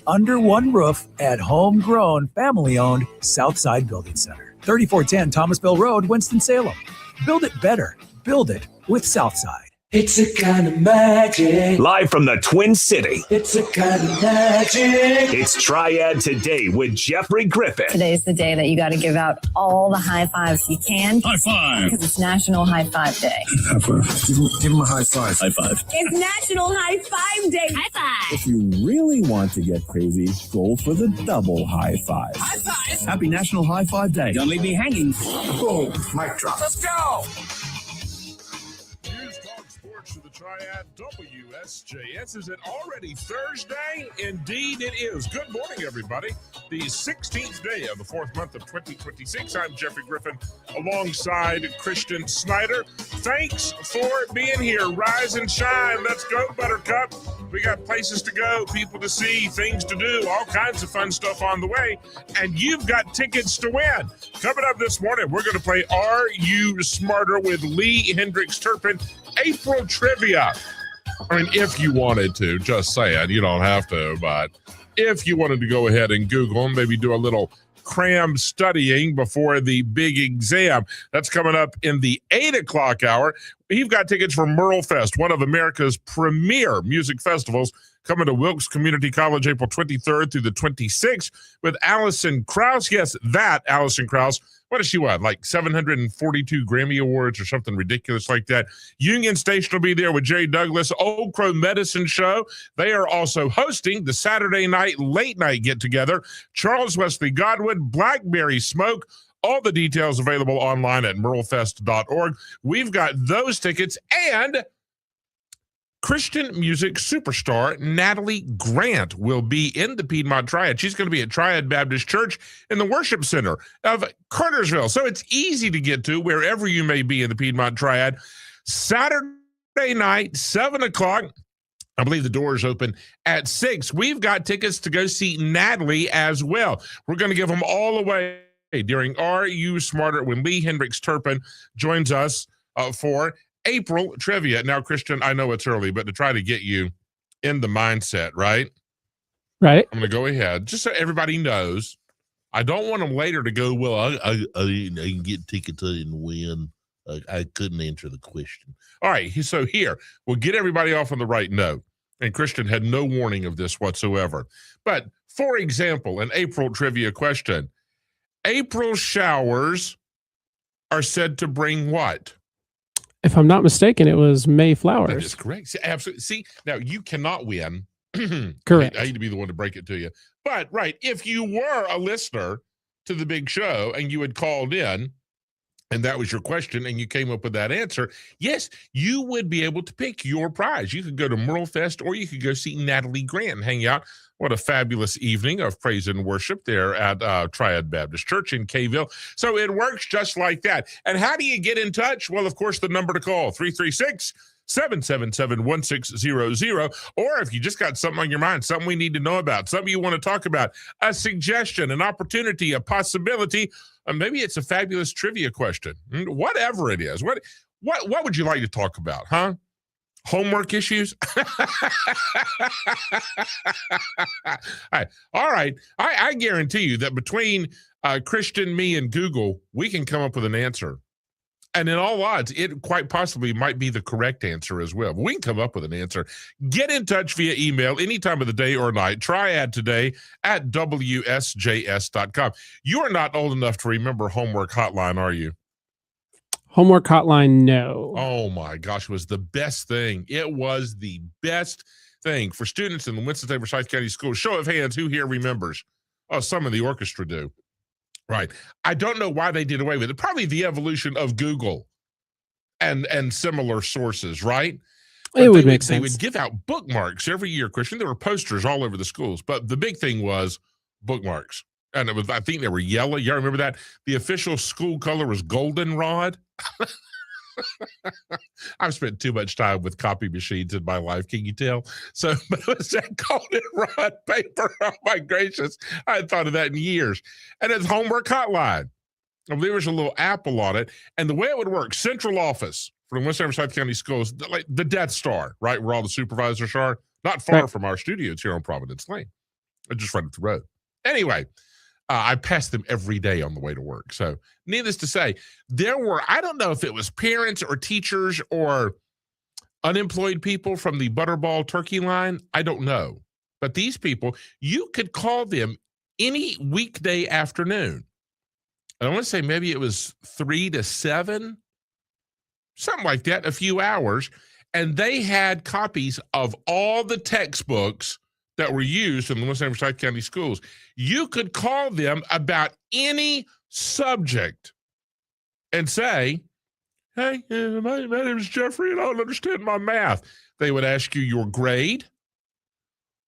under one roof at homegrown, family-owned Southside Building Center. 3410 Thomasville Road, Winston-Salem. Build it better. Build it with Southside. It's a kind of magic. Live from the Twin City. It's a kind of magic. It's Triad Today with Jeffrey Griffin. Today's the day that you got to give out all the high fives you can. High five. Because it's National High Five Day. High five. Give him a high five. High five. It's National High Five Day. High five. If you really want to get crazy, go for the double high five. High five. Happy National High Five Day. Don't leave me hanging. Boom. Mic drop. Let's go. To the Triad WSJS. Is it already Thursday? Indeed it is. Good morning, everybody. The 16th day of the fourth month of 2026. I'm Jeffrey Griffin alongside Christian Snyder. Thanks for being here. Rise and shine. Let's go, Buttercup. We got places to go, people to see, things to do, all kinds of fun stuff on the way. And you've got tickets to win. Coming up this morning, we're going to play Are You Smarter with Lee Hendricks Turpin. April trivia. I mean, if you wanted to, just saying, you don't have to, but if you wanted to go ahead and Google and maybe do a little cram studying before the big exam, that's coming up in the 8 o'clock hour. We've got tickets for Merle Fest, one of America's premier music festivals, coming to Wilkes Community College April 23rd through the 26th with Alison Krauss. Yes, that Alison Krauss. What does she want? Like 742 Grammy Awards or something ridiculous like that. Union Station will be there with Jerry Douglas, Old Crow Medicine Show. They are also hosting the Saturday night late night get together. Charles Wesley Godwin, Blackberry Smoke. All the details available online at merlefest.org. We've got those tickets and Christian music superstar Natalie Grant will be in the Piedmont Triad. She's going to be at Triad Baptist Church in the Worship Center of Cartersville. So it's easy to get to wherever you may be in the Piedmont Triad. Saturday night, 7 o'clock. I believe the doors open at 6. We've got tickets to go see Natalie as well. We're going to give them all away during Are You Smarter when Lee Hendricks Turpin joins us for April trivia. Now, Christian, I know it's early, but to try to get you in the mindset, right? Right. I'm going to go ahead, just so everybody knows. I don't want them later to go, well, I can get tickets and win. I couldn't answer the question. All right, so here, we'll get everybody off on the right note. And Christian had no warning of this whatsoever. But, for example, an April trivia question. April showers are said to bring what? If I'm not mistaken, it was May flowers. That is correct. See, absolutely. See, now you cannot win. Correct. I hate to be the one to break it to you. But, right, if you were a listener to the big show and you had called in and that was your question and you came up with that answer, yes, you would be able to pick your prize. You could go to Merle Fest or you could go see Natalie Grant and hang out. What a fabulous evening of praise and worship there at Triad Baptist Church in Kayville. So it works just like that. And how do you get in touch? Well, of course, the number to call, 336-777-1600. Or if you just got something on your mind, something we need to know about, something you want to talk about, a suggestion, an opportunity, a possibility, maybe it's a fabulous trivia question, whatever it is. What would you like to talk about, huh? Homework issues? All right. I guarantee you that between Christian, me, and Google, we can come up with an answer. And in all odds, it quite possibly might be the correct answer as well. But we can come up with an answer. Get in touch via email any time of the day or night. triadtoday@wsjs.com. You're not old enough to remember Homework Hotline, are you? Homework Hotline, no. Oh my gosh, it was the best thing. It was the best thing for students in the Winston-Salem Forsyth County Schools. Show of hands, who here remembers? Oh, some of the orchestra do. Right. I don't know why they did away with it. Probably the evolution of Google and similar sources, right? But it would make sense. They would give out bookmarks every year, Christian. There were posters all over the schools, but the big thing was bookmarks. And it was, I think they were yellow. Y'all remember that? The official school color was goldenrod. I've spent too much time with copy machines in my life, can you tell? So, but it was that goldenrod paper. Oh my gracious. I hadn't thought of that in years. And it's Homework Hotline. I believe there's a little apple on it. And the way it would work, central office for the Winston-Salem Forsyth County Schools, like the Death Star, right, where all the supervisors are, not far from our studios here on Providence Lane. just right up the road. Anyway, I passed them every day on the way to work. So needless to say, there were, I don't know if it was parents or teachers or unemployed people from the Butterball turkey line. I don't know. But these people, you could call them any weekday afternoon. I want to say maybe it was 3 to 7, something like that, a few hours. And they had copies of all the textbooks that were used in the Winston Forsyth County schools. You could call them about any subject and say, hey, my name is Jeffrey and I don't understand my math. They would ask you your grade,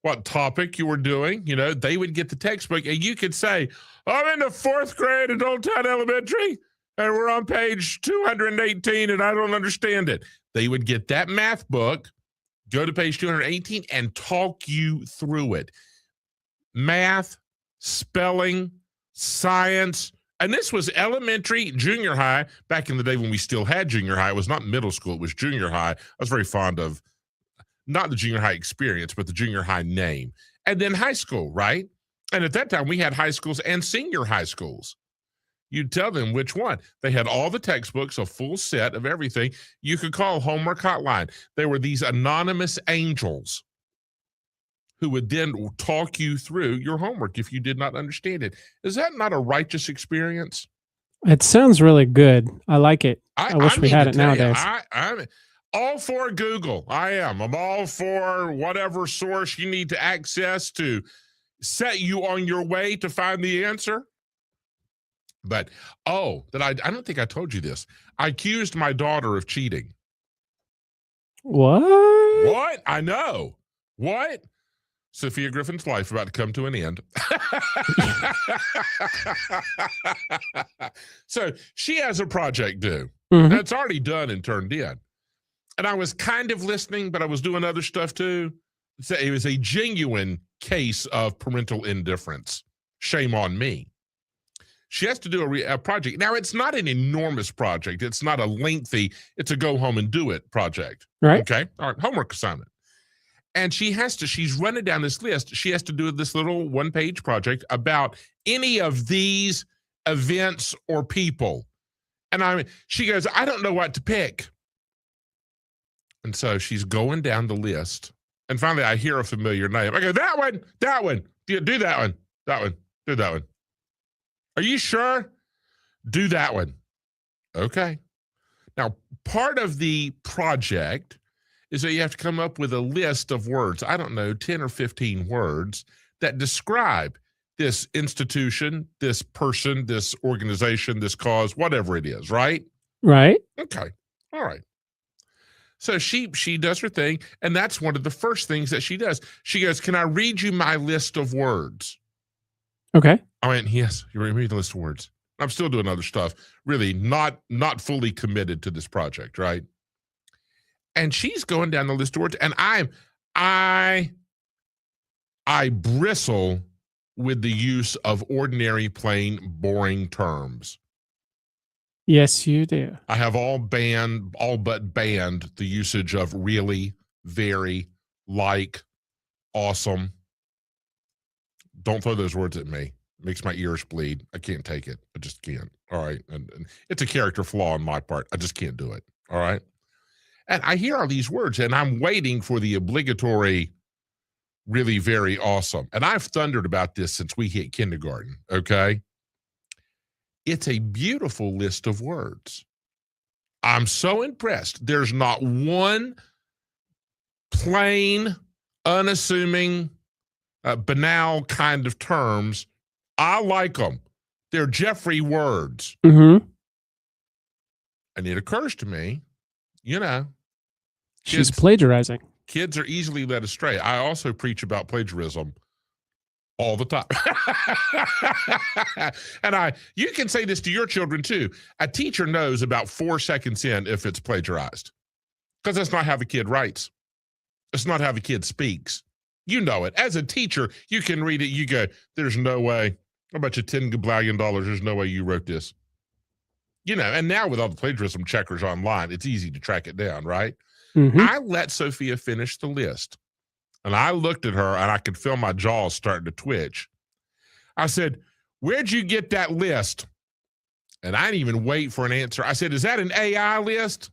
what topic you were doing. You know, they would get the textbook and you could say, I'm in the 4th grade at Old Town Elementary and we're on page 218 and I don't understand it. They would get that math book, go to page 218 and talk you through it. Math, spelling, science. And this was elementary, junior high, back in the day when we still had junior high. It was not middle school, it was junior high. I was very fond of not the junior high experience, but the junior high name. And then high school, right? And at that time, we had high schools and senior high schools. You'd tell them which one. They had all the textbooks, a full set of everything. You could call Homework Hotline. They were these anonymous angels who would then talk you through your homework if you did not understand it. Is that not a righteous experience? It sounds really good. I like it. I wish we had it nowadays. I'm all for Google. I am. I'm all for whatever source you need to access to set you on your way to find the answer. But, I don't think I told you this. I accused my daughter of cheating. What? What? I know. What? Sophia Griffin's life about to come to an end. So she has a project due. Mm-hmm. That's already done and turned in. And I was kind of listening, but I was doing other stuff too. So it was a genuine case of parental indifference. Shame on me. She has to do a project. Now, it's not an enormous project. It's not a lengthy, it's a go home and do it project. Right. Okay. All right. Homework assignment. And she's running down this list. She has to do this little 1-page project about any of these events or people. And she goes, I don't know what to pick. And so she's going down the list. And finally, I hear a familiar name. I go, that one. Do that one. Do that one. Are you sure? Do that one. Okay. Now, part of the project is that you have to come up with a list of words, I don't know, 10 or 15 words that describe this institution, this person, this organization, this cause, whatever it is, right? Right. Okay. All right. So she does her thing, and that's one of the first things that she does. She goes, can I read you my list of words? Okay. I went, yes, you read me the list of words. I'm still doing other stuff, really not fully committed to this project, right? And she's going down the list of words, and I bristle with the use of ordinary, plain, boring terms. Yes, you do. I have all but banned the usage of really, very, like, awesome. Don't throw those words at me. It makes my ears bleed. I can't take it. I just can't. All right. And it's a character flaw on my part. I just can't do it. All right. And I hear all these words and I'm waiting for the obligatory, really, very awesome. And I've thundered about this since we hit kindergarten. Okay. It's a beautiful list of words. I'm so impressed. There's not one plain, unassuming, banal kind of terms. I like them. They're Jeffrey words. Mm-hmm. And it occurs to me, She's plagiarizing. Kids are easily led astray. I also preach about plagiarism all the time. And you can say this to your children too. A teacher knows about 4 seconds in if it's plagiarized, because that's not how the kid writes. It's not how the kid speaks. You know it. As a teacher, you can read it. You go, there's no way. I bet you $10 billion. There's no way you wrote this. And now with all the plagiarism checkers online, it's easy to track it down, right? Mm-hmm. I let Sophia finish the list. And I looked at her, and I could feel my jaws starting to twitch. I said, "Where'd you get that list?" And I didn't even wait for an answer. I said, "Is that an AI list?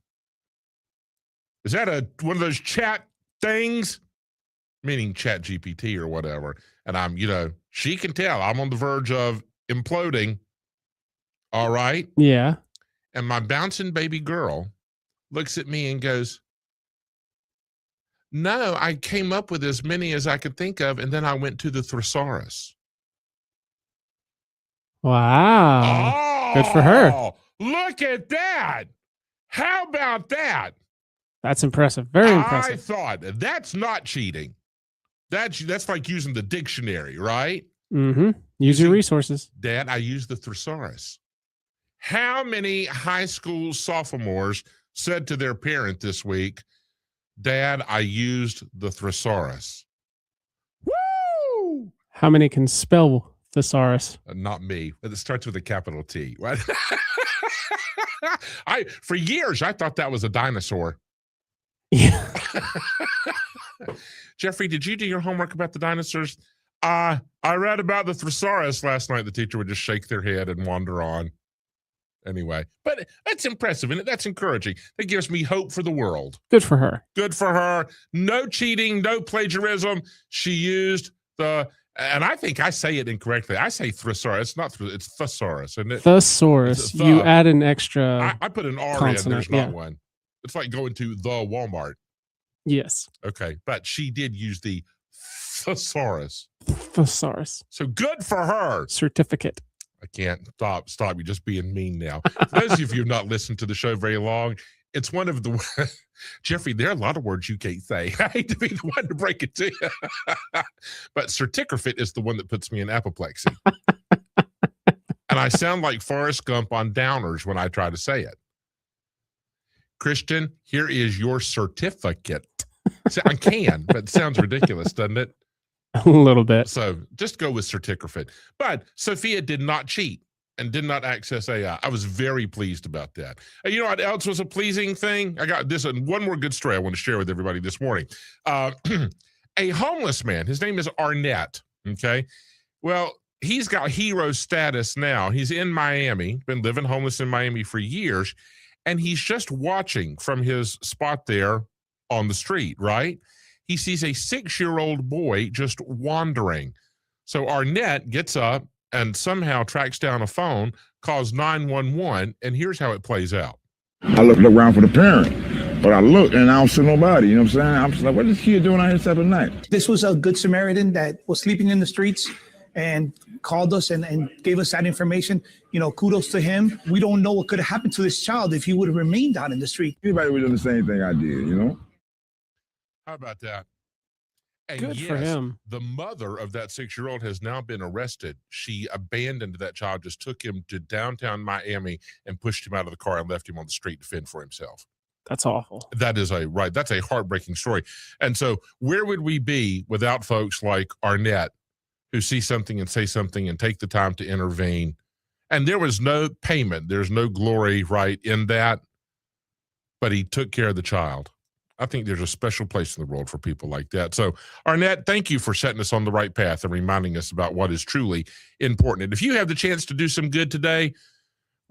Is that one of those chat things?" Meaning Chat GPT or whatever. And I'm, she can tell I'm on the verge of imploding. All right. Yeah. And my bouncing baby girl looks at me and goes, "No, I came up with as many as I could think of, and then I went to the thesaurus." Wow. Oh, good for her. Look at that. How about that? That's impressive. Very impressive. I thought that's not cheating. That's like using the dictionary, right? Mm-hmm. Use your resources. Dad, I used the thesaurus. How many high school sophomores said to their parent this week, "Dad, I used the thesaurus"? Woo! How many can spell thesaurus? Not me. It starts with a capital T, right? For years, I thought that was a dinosaur. Yeah. Jeffrey, did you do your homework about the dinosaurs? I read about the thesaurus last night. The teacher would just shake their head and wander on. Anyway, but that's impressive, and that's encouraging. That gives me hope for the world. Good for her. Good for her. No cheating, no plagiarism. She used and I think I say it incorrectly. I say thesaurus. It's thesaurus, isn't it? Thesaurus. You add an extra. I put an R consonant, in. There's not one. It's like going to the Walmart. Yes. Okay, but she did use the thesaurus. Thesaurus. So good for her. Certificate. I can't stop you just being mean now. For those of you who have not listened to the show very long, it's one of the Jeffrey, there are a lot of words you can't say. I hate to be the one to break it to you. But certificate is the one that puts me in apoplexy. And I sound like Forrest Gump on Downers when I try to say it. Christian, here is your certificate. See, I can, but it sounds ridiculous, doesn't it? A little bit. So just go with certificate. But Sophia did not cheat and did not access AI. I was very pleased about that. And you know what else was a pleasing thing? I got this and one more good story I want to share with everybody this morning. A homeless man, his name is Arnett, okay? Well, he's got hero status now. He's in Miami, been living homeless in Miami for years, and he's just watching from his spot there on the street, right? He sees a 6-year-old boy just wandering. So Arnett gets up and somehow tracks down a phone, calls 911, and here's how it plays out. I look around for the parent, but I look and I don't see nobody. You know what I'm saying? I'm just like, what is this kid doing out here 7 at night? This was a good Samaritan that was sleeping in the streets and called us and gave us that information. You know, kudos to him. We don't know what could have happened to this child if he would have remained out in the street. Anybody would do the same thing I did, you know? How about that? And Good yes, for him. The mother of that 6-year-old has now been arrested. She abandoned that child, just took him to downtown Miami and pushed him out of the car and left him on the street to fend for himself. That's awful. That's a heartbreaking story. And so where would we be without folks like Arnett who see something and say something and take the time to intervene? And there was no payment. There's no glory, right, in that. But he took care of the child. I think there's a special place in the world for people like that. So, Arnett, thank you for setting us on the right path and reminding us about what is truly important. And if you have the chance to do some good today,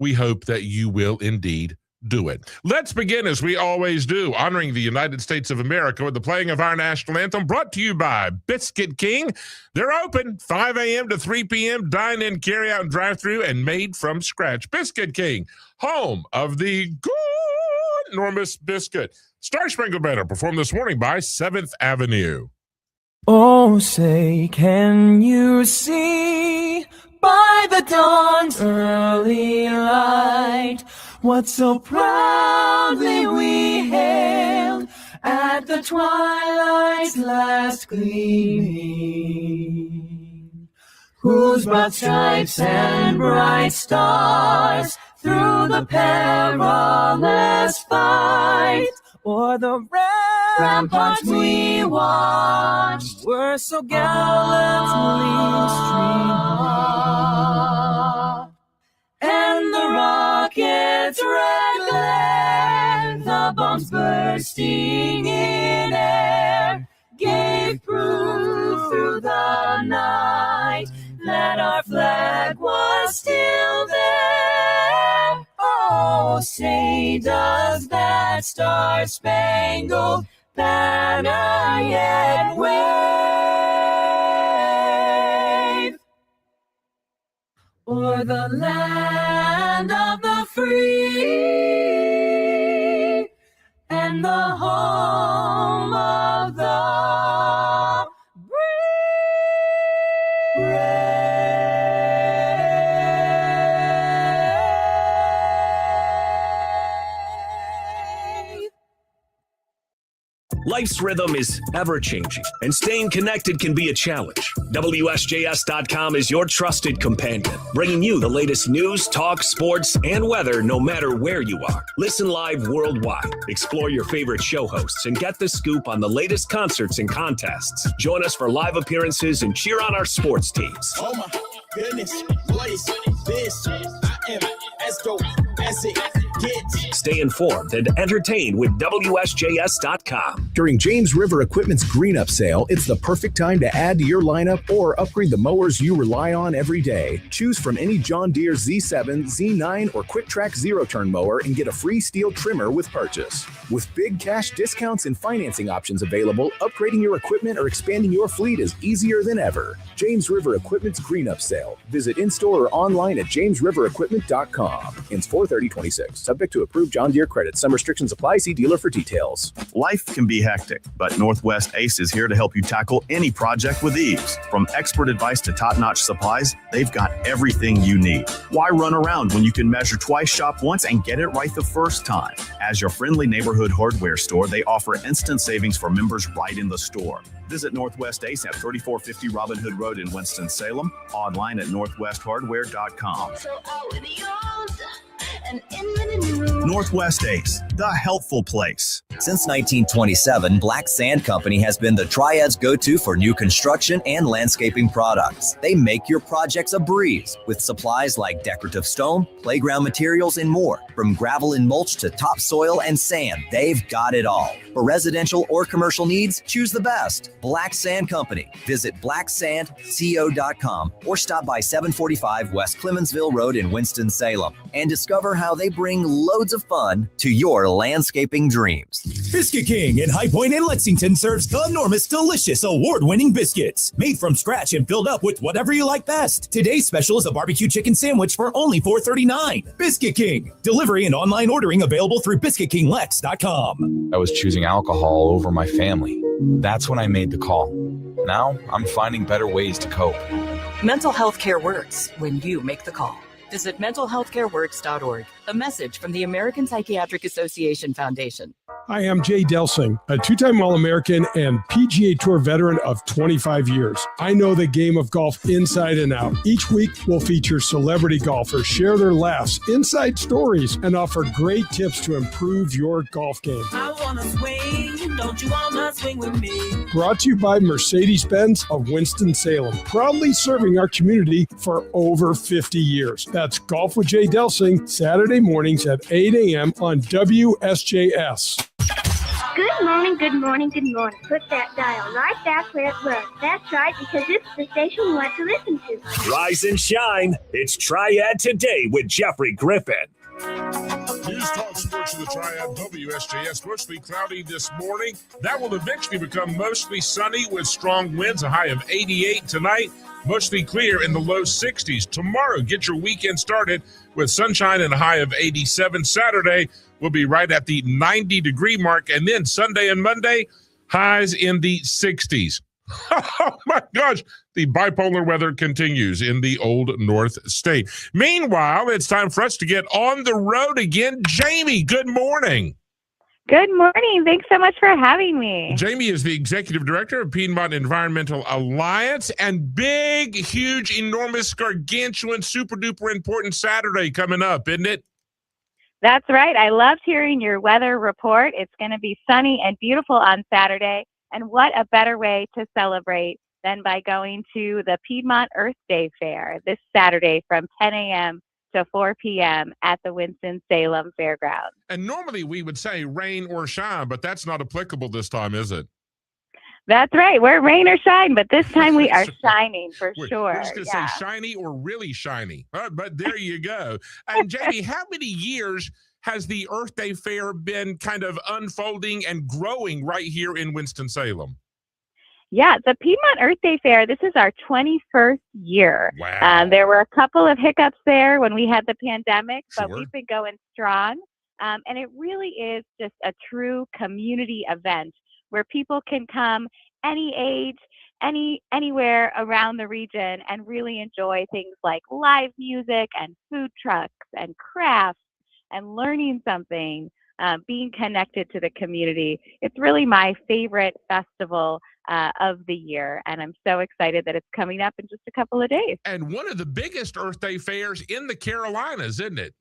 we hope that you will indeed do it. Let's begin, as we always do, honoring the United States of America with the playing of our national anthem, brought to you by Biscuit King. They're open 5 a.m. to 3 p.m., dine in, carry out, and drive through, and made from scratch. Biscuit King, home of the good enormous biscuit. Star Spangled Banner, performed this morning by 7th Avenue. Oh, say, can you see by the dawn's early light what so proudly we hailed at the twilight's last gleaming, whose broad stripes and bright stars through the perilous fight o'er the ramparts we watched were so gallantly streaming, and the rockets' red glare, the bombs bursting in air, gave still there. Oh, say does that star-spangled banner yet wave o'er the land of the free and the home of the brave. Life's rhythm is ever-changing, and staying connected can be a challenge. WSJS.com is your trusted companion, bringing you the latest news, talk, sports, and weather no matter where you are. Listen live worldwide, explore your favorite show hosts, and get the scoop on the latest concerts and contests. Join us for live appearances and cheer on our sports teams. Oh my goodness, what is this? I am as dope as it gets. Stay informed and entertained with WSJS.com. During James River Equipment's Green Up Sale, it's the perfect time to add to your lineup or upgrade the mowers you rely on every day. Choose from any John Deere Z7, Z9, or Quick Track zero-turn mower and get a free steel trimmer with purchase. With big cash discounts and financing options available, upgrading your equipment or expanding your fleet is easier than ever. James River Equipment's Green Up Sale. Visit in-store or online at jamesriverequipment.com. Ends 4/30/26. Subject to approved John Deere credits. Some restrictions apply. See dealer for details. Life can be hectic, but Northwest Ace is here to help you tackle any project with ease. From expert advice to top-notch supplies, they've got everything you need. Why run around when you can measure twice, shop once, and get it right the first time? As your friendly neighborhood hardware store, they offer instant savings for members right in the store. Visit Northwest Ace at 3450 Robin Hood Road in Winston-Salem. Online at northwesthardware.com. Northwest Ace, the helpful place. Since 1927, Black Sand Company has been the Triad's go-to for new construction and landscaping products. They make your projects a breeze with supplies like decorative stone, playground materials, and more. From gravel and mulch to topsoil and sand, they've got it all. For residential or commercial needs, choose the best. Black Sand Company. Visit blacksandco.com or stop by 745 West Clemensville Road in Winston-Salem and discover how they bring loads of fun to your landscaping dreams. Biscuit King in High Point and Lexington serves enormous, delicious, award-winning biscuits made from scratch and filled up with whatever you like best. Today's special is a barbecue chicken sandwich for only $4.39. Biscuit King. Delivery and online ordering available through BiscuitKingLex.com. I was choosing alcohol over my family. That's when I made the call. Now I'm finding better ways to cope. Mental health care works when you make the call. Visit mentalhealthcareworks.org. A message from the American Psychiatric Association Foundation. Hi, I'm Jay Delsing, a two-time All-American and PGA Tour veteran of 25 years. I know the game of golf inside and out. Each week, we'll feature celebrity golfers, share their laughs, inside stories, and offer great tips to improve your golf game. I wanna swing, don't you wanna swing with me? Brought to you by Mercedes-Benz of Winston-Salem, proudly serving our community for over 50 years. That's Golf with Jay Delsing, Saturday mornings at 8 a.m. on WSJS. Good morning, good morning, good morning. Put that dial right back where it was. That's right, because it's the station you want to listen to. Rise and shine. It's Triad Today with Jeffrey Griffin. News Talk Sports of the Triad, WSJS. Mostly cloudy this morning. That will eventually become mostly sunny with strong winds, a high of 88 tonight. Mostly clear in the low 60s. Tomorrow, get your weekend started with sunshine and a high of 87. Saturday will be right at the 90-degree mark. And then Sunday and Monday, highs in the 60s. Oh, my gosh. The bipolar weather continues in the Old North State. Meanwhile, it's time for us to get on the road again. Jamie, good morning. Good morning. Thanks so much for having me. Jamie is the executive director of Piedmont Environmental Alliance, and big, huge, enormous, gargantuan, super duper important Saturday coming up, isn't it? That's right. I loved hearing your weather report. It's going to be sunny and beautiful on Saturday. And what a better way to celebrate than by going to the Piedmont Earth Day Fair this Saturday from 10 a.m. to 4 p.m. at the Winston-Salem Fairgrounds. And normally we would say rain or shine, but that's not applicable this time, is it? That's right. We're rain or shine, but this time we are shining for sure. We're just going to say shiny or really shiny. But there you go. And Jamie, how many years has the Earth Day Fair been kind of unfolding and growing right here in Winston-Salem? Yeah, the Piedmont Earth Day Fair, this is our 21st year. Wow. There were a couple of hiccups there when we had the pandemic, but we've been going strong. And it really is just a true community event where people can come any age, anywhere around the region and really enjoy things like live music and food trucks and crafts and learning something, being connected to the community. It's really my favorite festival of the year, and I'm so excited that it's coming up in just a couple of days. And one of the biggest Earth Day fairs in the Carolinas, isn't it?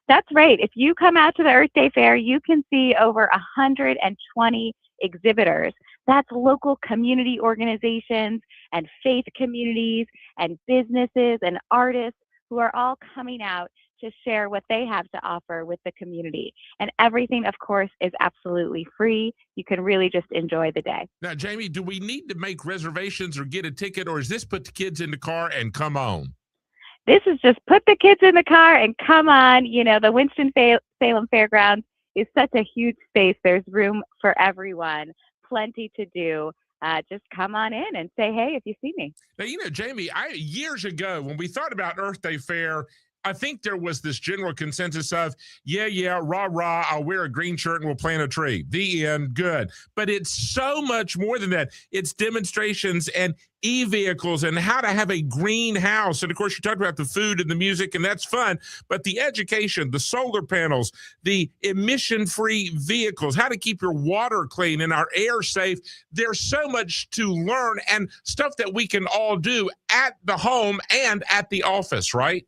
That's right. If you come out to the Earth Day Fair, you can see over 120 exhibitors. That's local community organizations and faith communities and businesses and artists who are all coming out to share what they have to offer with the community. And everything, of course, is absolutely free. You can really just enjoy the day. Now, Jamie, do we need to make reservations or get a ticket, or is this put the kids in the car and come on? This is just put the kids in the car and come on. You know, the Winston-Salem Fairgrounds is such a huge space. There's room for everyone, plenty to do. Just come on in and say, hey, if you see me. Now, you know, Jamie, years ago, when we thought about Earth Day Fair, I think there was this general consensus of, yeah, rah, rah, I'll wear a green shirt and we'll plant a tree. The end, good. But it's so much more than that. It's demonstrations and e-vehicles and how to have a greenhouse. And of course, you talked about the food and the music, and that's fun. But the education, the solar panels, the emission-free vehicles, how to keep your water clean and our air safe. There's so much to learn and stuff that we can all do at the home and at the office, right?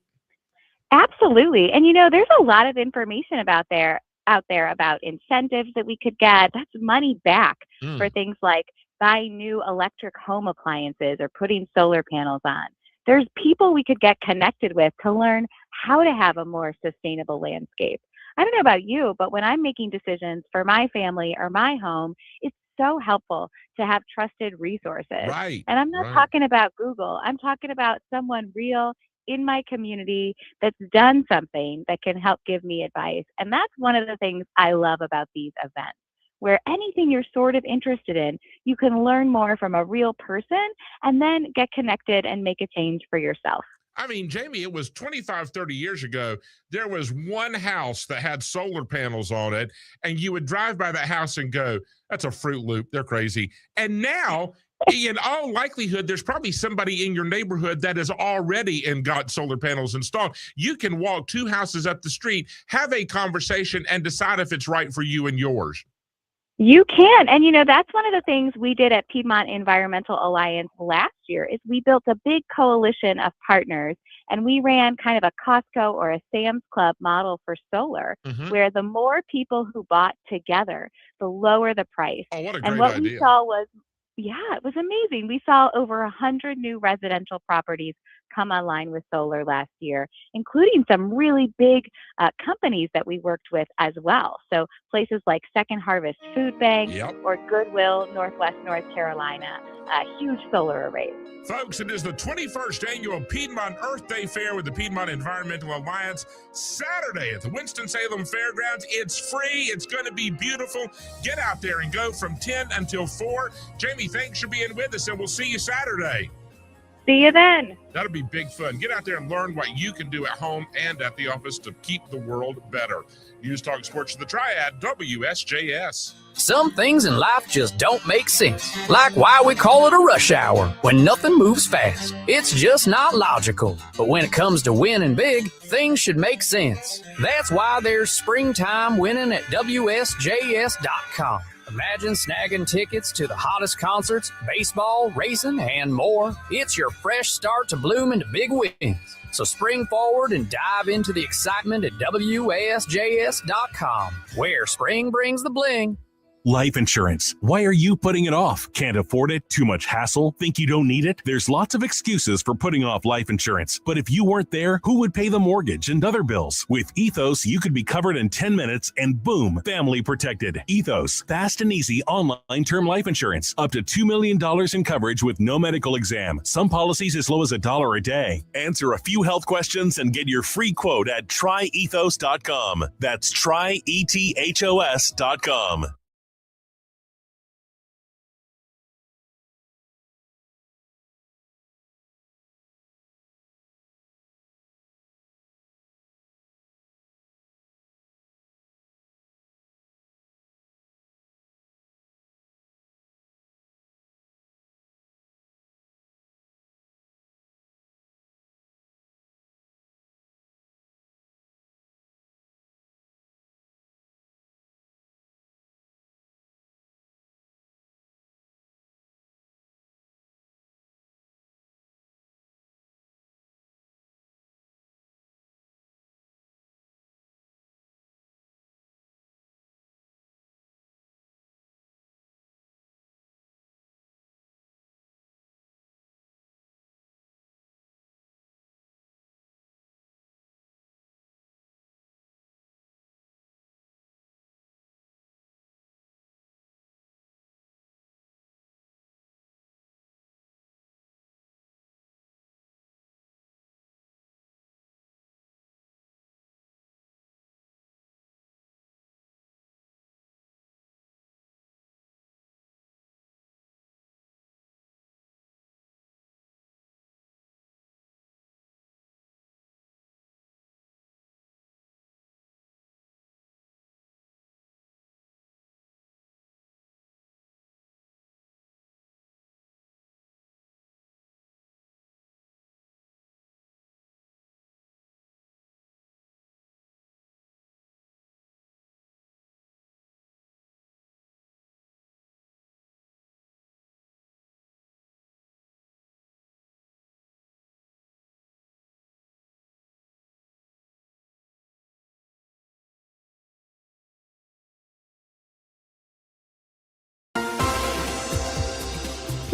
Absolutely. And, you know, there's a lot of information out there about incentives that we could get. That's money back for things like buying new electric home appliances or putting solar panels on. There's people we could get connected with to learn how to have a more sustainable landscape. I don't know about you, but when I'm making decisions for my family or my home, it's so helpful to have trusted resources. Right. And I'm not talking about Google. I'm talking about someone real in my community that's done something that can help give me advice. And that's one of the things I love about these events, where anything you're sort of interested in, you can learn more from a real person and then get connected and make a change for yourself. I mean, Jamie, it was 25, 30 years ago, there was one house that had solar panels on it, and you would drive by that house and go, that's a Fruit Loop, they're crazy. And now, in all likelihood, there's probably somebody in your neighborhood that is already and got solar panels installed. You can walk 2 houses up the street, have a conversation, and decide if it's right for you and yours. You can. And, you know, that's one of the things we did at Piedmont Environmental Alliance last year is we built a big coalition of partners, and we ran kind of a Costco or a Sam's Club model for solar, where the more people who bought together, the lower the price. Oh, what a and great what idea. we saw was, yeah, it was amazing. We saw over 100 new residential properties come online with solar last year, including some really big companies that we worked with as well. So places like Second Harvest Food Bank or Goodwill, Northwest North Carolina, huge solar arrays. Folks, it is the 21st annual Piedmont Earth Day Fair with the Piedmont Environmental Alliance, Saturday at the Winston-Salem Fairgrounds. It's free. It's going to be beautiful. Get out there and go from 10 until 4. Jamie, thanks for being with us, and we'll see you Saturday. See you then. That'll be big fun. Get out there and learn what you can do at home and at the office to keep the world better. News Talk Sports of the Triad, WSJS. Some things in life just don't make sense, like why we call it a rush hour when nothing moves fast. It's just not logical. But when it comes to winning big, things should make sense. That's why there's springtime winning at WSJS.com. Imagine snagging tickets to the hottest concerts, baseball, racing, and more. It's your fresh start to bloom into big wins. So spring forward and dive into the excitement at WSJS.com, where spring brings the bling. Life insurance. Why are you putting it off? Can't afford it? Too much hassle? Think you don't need it? There's lots of excuses for putting off life insurance. But if you weren't there, who would pay the mortgage and other bills? With Ethos, you could be covered in 10 minutes and boom, family protected. Ethos, fast and easy online term life insurance. Up to $2 million in coverage with no medical exam. Some policies as low as $1 a day. Answer a few health questions and get your free quote at tryethos.com. That's tryethos.com.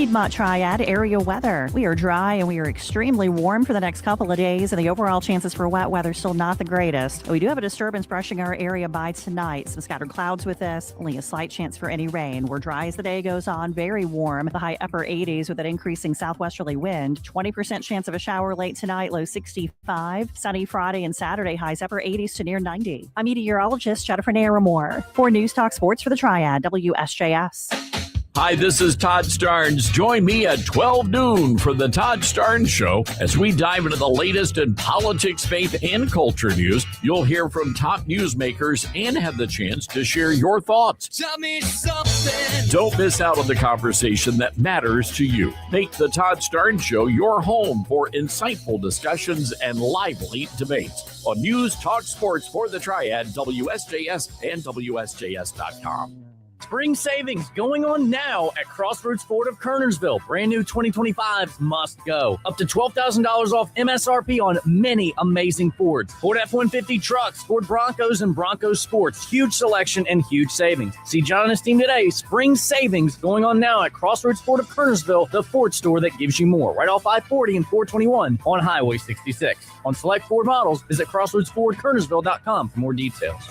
Piedmont Triad area weather. We are dry and we are extremely warm for the next couple of days, and the overall chances for wet weather still not the greatest. We do have a disturbance brushing our area by tonight. Some scattered clouds with us, only a slight chance for any rain. We're dry as the day goes on, very warm, the high upper 80s with an increasing southwesterly wind. 20% chance of a shower late tonight, low 65. Sunny Friday and Saturday, highs upper 80s to near 90. I'm meteorologist Jennifer Naramore for News Talk Sports for the Triad, WSJS. Hi, this is Todd Starnes. Join me at 12 noon for the Todd Starnes Show as we dive into the latest in politics, faith, and culture news. You'll hear from top newsmakers and have the chance to share your thoughts. Tell me something. Don't miss out on the conversation that matters to you. Make the Todd Starnes Show your home for insightful discussions and lively debates on News Talk Sports for the Triad, WSJS, and WSJS.com. Spring savings going on now at Crossroads Ford of Kernersville. Brand new 2025 must go. Up to $12,000 off MSRP on many amazing Fords. Ford F-150 trucks, Ford Broncos, and Bronco Sports. Huge selection and huge savings. See John and his team today. Spring savings going on now at Crossroads Ford of Kernersville, the Ford store that gives you more. Right off I-40 and 421 on Highway 66. On select Ford models, visit CrossroadsFordKernersville.com for more details.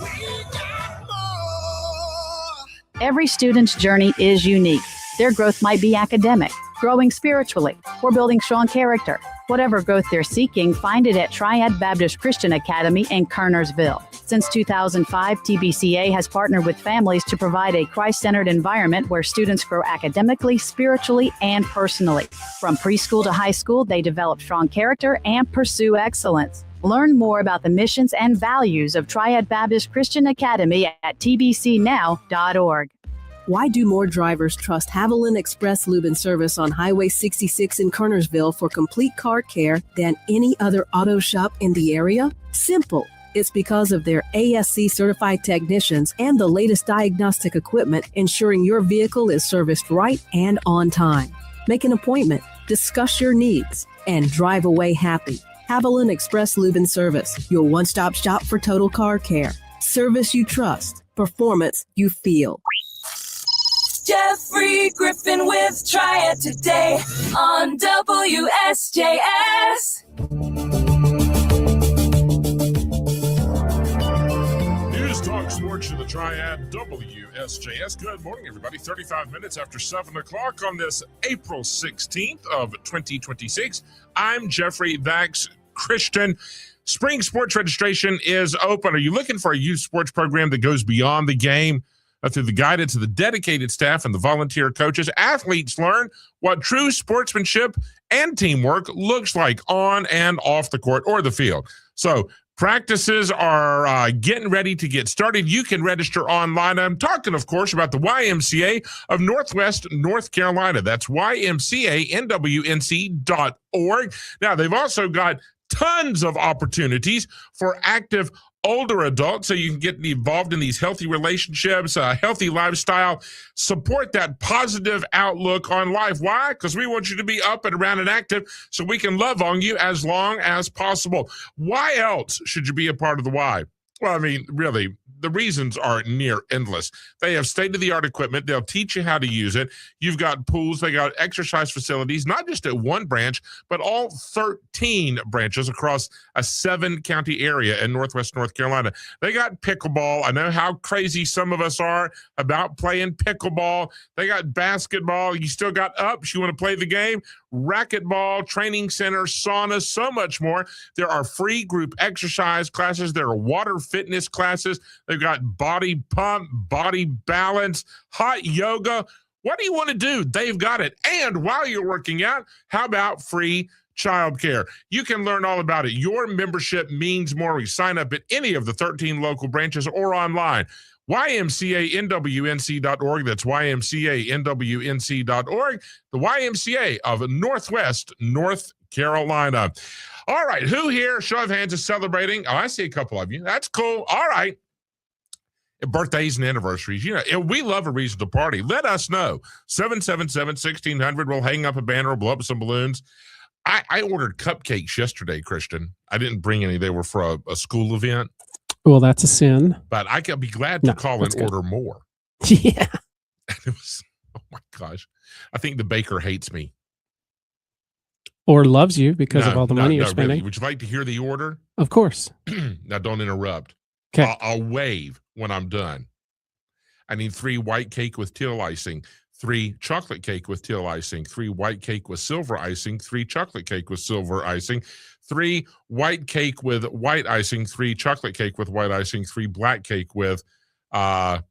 Every student's journey is unique. Their growth might be academic, growing spiritually, or building strong character. Whatever growth they're seeking, find it at Triad Baptist Christian Academy in Kernersville. Since 2005, TBCA has partnered with families to provide a Christ-centered environment where students grow academically, spiritually, and personally. From preschool to high school, they develop strong character and pursue excellence. Learn more about the missions and values of Triad Baptist Christian Academy at tbcnow.org. Why do more drivers trust Haviland Express Lube and Service on Highway 66 in Kernersville for complete car care than any other auto shop in the area? Simple. It's because of their ASC certified technicians and the latest diagnostic equipment, ensuring your vehicle is serviced right and on time. Make an appointment, discuss your needs, and drive away happy. Haviland Express Lube and Service, your one-stop shop for total car care. Service you trust, performance you feel. Jeffrey Griffin with Triad Today on WSJS. News Talk Sports in the Triad, WSJS. Good morning, everybody. 35 minutes after 7 o'clock on this April 16th of 2026. I'm Jeffrey Vax Christian. Spring sports registration is open. Are you looking for a youth sports program that goes beyond the game? Through the guidance of the dedicated staff and the volunteer coaches, athletes learn what true sportsmanship and teamwork looks like on and off the court or the field. So practices are getting ready to get started. You can register online. I'm talking, of course, about the YMCA of Northwest North Carolina. That's YMCA.NWNC.org. Now, they've also got tons of opportunities for active older adults, so you can get involved in these healthy relationships, healthy lifestyle, support that positive outlook on life. Why? Because we want you to be up and around and active so we can love on you as long as possible. Why else should you be a part of the Y? Well, I mean, really, the reasons are near endless. They have state-of-the-art equipment. They'll teach you how to use it. You've got pools. They got exercise facilities, not just at one branch, but all 13 branches across a 7-county area in Northwest North Carolina. They got pickleball. I know how crazy some of us are about playing pickleball. They got basketball. You still got ups. You want to play the game? Racquetball, training center, sauna, so much more. There are free group exercise classes. There are water fitness classes. They've got body pump, body balance, hot yoga. What do you want to do? They've got it. And while you're working out, how about free childcare? You can learn all about it. Your membership means more. We sign up at any of the 13 local branches or online. YMCA.NWNC.org. That's YMCA.NWNC.org. The YMCA of Northwest North Carolina. All right. Who here, show of hands, is celebrating? Oh, I see a couple of you. That's cool. All right. Birthdays and anniversaries. You know, we love a reason to party. Let us know. 777-1600. We'll hang up a banner, blow up some balloons. I ordered cupcakes yesterday, Christian. I didn't bring any. They were for a school event. Well, that's a sin. But I could be glad to call and order more. Yeah. It was, oh my gosh. I think the baker hates me. Or loves you because of all the money you're spending. Really. Would you like to hear the order? Of course. Now, don't interrupt. Okay. I'll wave when I'm done. I need 3 white cake with teal icing, 3 chocolate cake with teal icing, 3 white cake with silver icing, 3 chocolate cake with silver icing, 3 white cake with white icing, 3 chocolate cake with white icing, 3 black cake with, what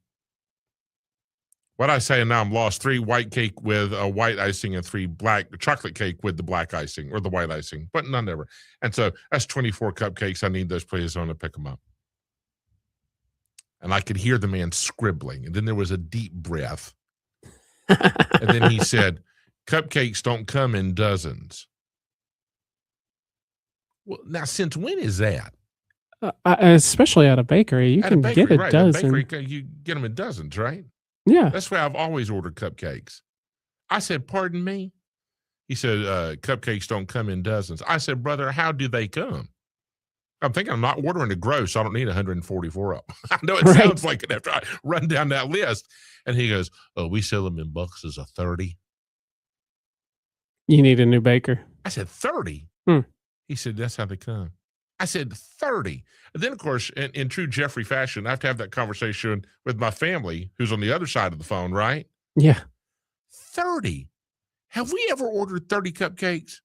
I say, and now I'm lost, 3 white cake with white icing and 3 black chocolate cake with the black icing or the white icing, but none ever. And so that's 24 cupcakes. I need those, please. I'm going to pick them up. And I could hear the man scribbling. And then there was a deep breath. And then he said, cupcakes don't come in dozens. Well, now, since when is that? Especially at a bakery. You can get a dozen. At a bakery, you get them in dozens, right? Yeah. That's why I've always ordered cupcakes. I said, pardon me? He said, cupcakes don't come in dozens. I said, brother, how do they come? I'm thinking I'm not ordering to grow, so I don't need 144 of them. I know it sounds like it after I run down that list. And he goes, oh, we sell them in boxes of 30. You need a new baker. I said, 30? He said, that's how they come. I said, 30. And then, of course, in true Jeffrey fashion, I have to have that conversation with my family, who's on the other side of the phone, right? Yeah. 30. Have we ever ordered 30 cupcakes?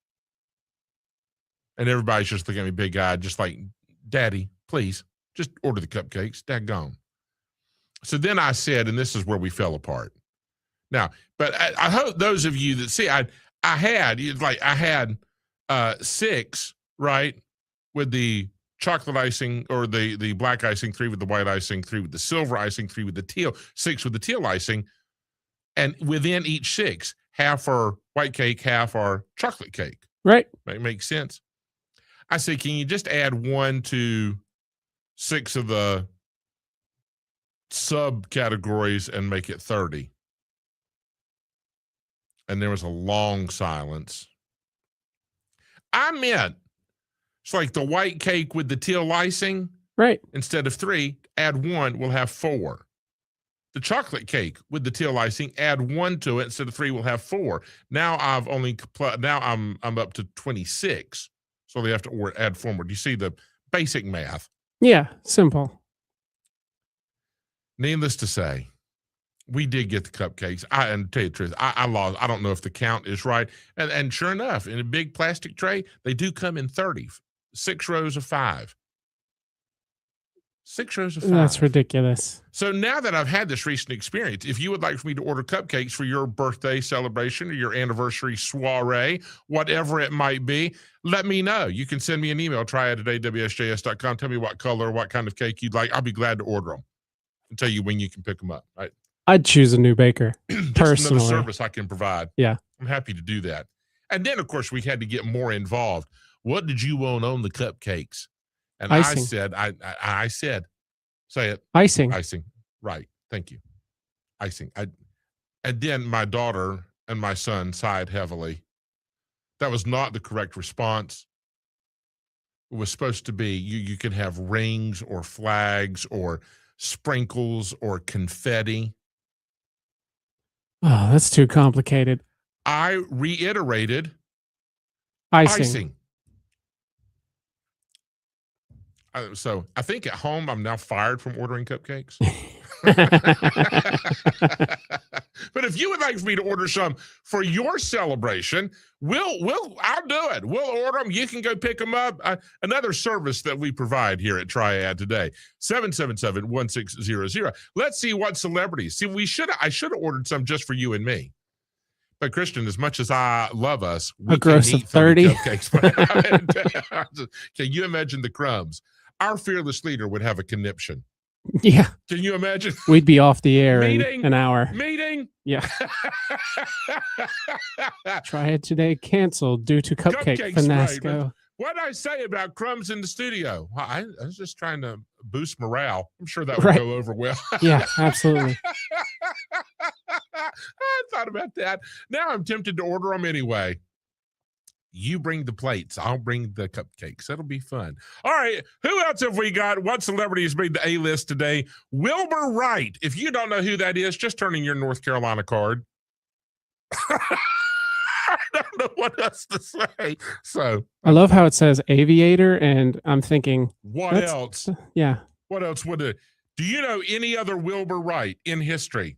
And everybody's just looking at me big-eyed, just like, Daddy, please, just order the cupcakes. Daggone. So then I said, and this is where we fell apart. Now, but I hope those of you that see, I had 6, right, with the chocolate icing or the black icing, 3 with the white icing, 3 with the silver icing, 3 with the teal, 6 with the teal icing. And within each 6, half are white cake, half are chocolate cake. Right. Makes sense. I said, can you just add 1 to 6 of the subcategories and make it 30? And there was a long silence. I meant, it's like the white cake with the teal icing. Right. Instead of 3, add 1, we'll have 4. the chocolate cake with the teal icing, add 1 to it instead of 3, we'll have 4. Now I'm up to 26. So they have to add 4 more. Do you see the basic math? Yeah, simple. Needless to say, we did get the cupcakes. And to tell you the truth, I lost. I don't know if the count is right. And sure enough, in a big plastic tray, they do come in 30, 6 rows of 5. 6 rows of 5. That's ridiculous. So now that I've had this recent experience, if you would like for me to order cupcakes for your birthday celebration or your anniversary soiree, whatever it might be, let me know. You can send me an email, triad@wsjs.com. Tell me what color, what kind of cake you'd like. I'll be glad to order them and tell you when you can pick them up. Right? I'd choose a new baker Just personally. another service I can provide. Yeah. I'm happy to do that. And then, of course, we had to get more involved. What did you want on the cupcakes? And Icing. I said, say it. Icing. Icing. Right. Thank you. Icing. And then my daughter and my son sighed heavily. That was not the correct response. It was supposed to be you can have rings or flags or sprinkles or confetti. Oh, that's too complicated. I reiterated Icing. So I think at home I'm now fired from ordering cupcakes. But if you would like for me to order some for your celebration, I'll do it. We'll order them. You can go pick them up. Another service that we provide here at Triad today, 777-1600. Let's see what celebrities. See, I should have ordered some just for you and me. But Christian, as much as I love us, we A gross can of eat 30. cupcakes. Can you imagine the crumbs? Our fearless leader would have a conniption. Yeah. Can you imagine? We'd be off the air in Meeting. an hour. Meeting. Yeah. Triad today canceled due to cupcake Cupcakes, fiasco. right. What did I say about crumbs in the studio? I was just trying to boost morale. I'm sure that would Right. go over well. Yeah, absolutely. I thought about that. Now I'm tempted to order them anyway. You bring the plates. I'll bring the cupcakes. That'll be fun. All right. Who else have we got? What celebrity has made the A-list today? Wilbur Wright. If you don't know who that is, just turn in your North Carolina card. I don't know what else to say. So I love how it says aviator, and I'm thinking, what else? Yeah. What else would it? Do you know any other Wilbur Wright in history?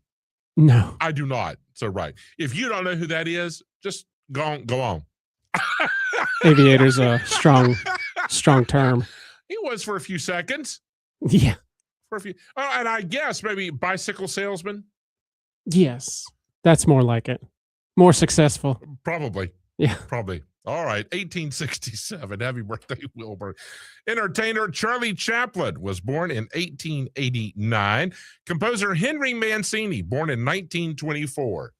No. I do not. So right. If you don't know who that is, just go on. Aviator's a strong term. He was for a few seconds. Yeah. For a few. Oh, and I guess maybe bicycle salesman. Yes. That's more like it. More successful. Probably. Yeah. Probably. All right. 1867. Happy birthday, Wilbur. Entertainer Charlie Chaplin was born in 1889. Composer Henry Mancini, born in 1924.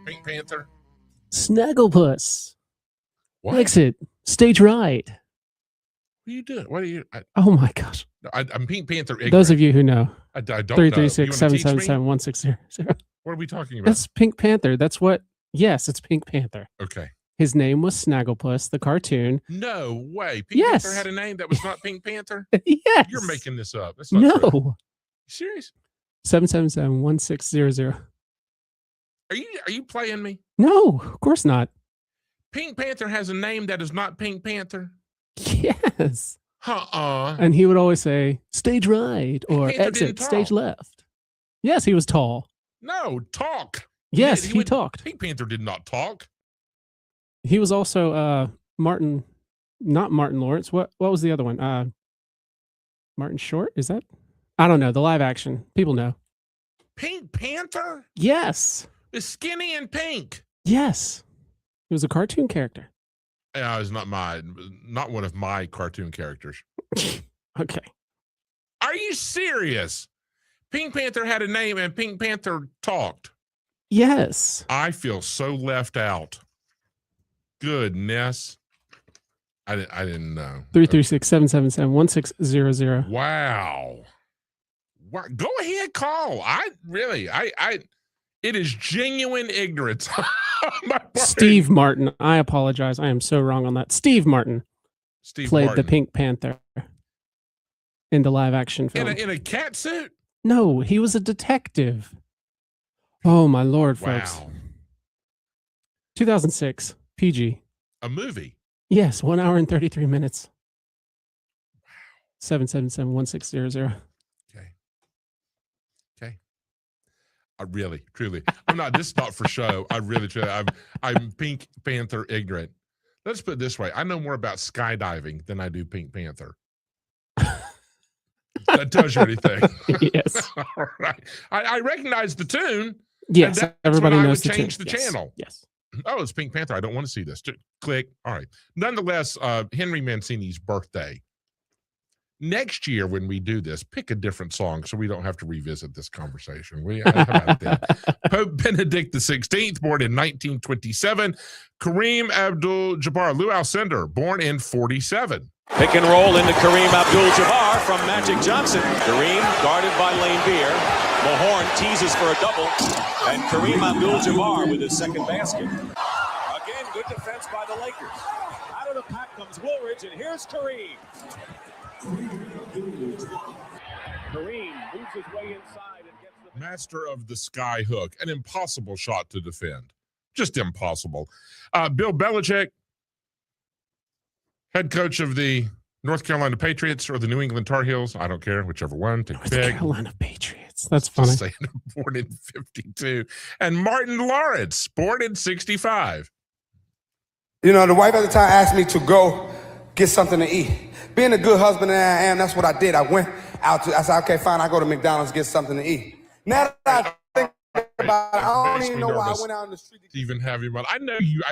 Pink Panther. Snagglepuss. What? Exit. Stage right. What are you doing? What are you? Oh my gosh. I'm Pink Panther. Ignorant. Those of you who know. I don't know. 336-777-1600. What are we talking about? That's Pink Panther. That's what. Yes, it's Pink Panther. Okay. His name was Snagglepuss, the cartoon. No way. Pink Yes. Panther had a name that was not Pink Panther? Yes. You're making this up. That's not true. No. Serious? 777-1600. Are you playing me? No, of course not. Pink Panther has a name that is not Pink Panther? Yes. Uh-uh. And he would always say, stage right or Panther exit, didn't stage talk. left. Yes, he was tall. No, talk. Yes, did. he talked. Pink Panther did not talk. He was also not Martin Lawrence. What was the other one? Martin Short? Is that? I don't know. The live action. People know. Pink Panther? Yes. Is skinny and pink. Yes. He was a cartoon character. Yeah, it's not one of my cartoon characters. Okay. Are you serious? Pink Panther had a name and Pink Panther talked. Yes. I feel so left out. Goodness. I didn't know. 336-777-1600. Wow. Go ahead, call. It is genuine ignorance on my part. Steve Martin. I apologize. I am so wrong on that. Steve Martin played the Pink Panther in the live action film. In a cat suit? No, he was a detective. Oh my Lord, folks. Wow. 2006, PG. A movie? Yes, 1 hour and 33 minutes. 777-1600. Okay. I really, truly, I'm not, this is not for show. I really, truly, I'm Pink Panther ignorant. Let's put it this way. I know more about skydiving than I do Pink Panther. That tells you anything. Yes. All right. I recognize the tune. Yes, everybody knows the tune. Change the channel. Yes. Oh, it's Pink Panther. I don't want to see this. Just click. All right. Nonetheless, Henry Mancini's birthday. Next year, when we do this, pick a different song so we don't have to revisit this conversation. How about that? Pope Benedict XVI, born in 1927. Kareem Abdul-Jabbar, Lou Alcindor, born in 47. Pick and roll into Kareem Abdul-Jabbar from Magic Johnson. Kareem guarded by Lane Beer. Mahorn teases for a double. And Kareem Abdul-Jabbar with his second basket. Again, good defense by the Lakers. Out of the pack comes Woolridge, and here's Kareem. Kareem moves his way inside and gets the Master of the sky hook. An impossible shot to defend. Just impossible. Bill Belichick, head coach of the North Carolina Patriots or the New England Tar Heels. I don't care, whichever one. North Carolina Patriots. That's funny. Born in 52. And Martin Lawrence, born in 65. You know, the wife at the time asked me to go get something to eat. Being a good husband that I am, that's what I did. I went out I said, okay, fine, I'll go to McDonald's, get something to eat. Now that I think about it, I don't even know why I went out in the street. Even have you, I know you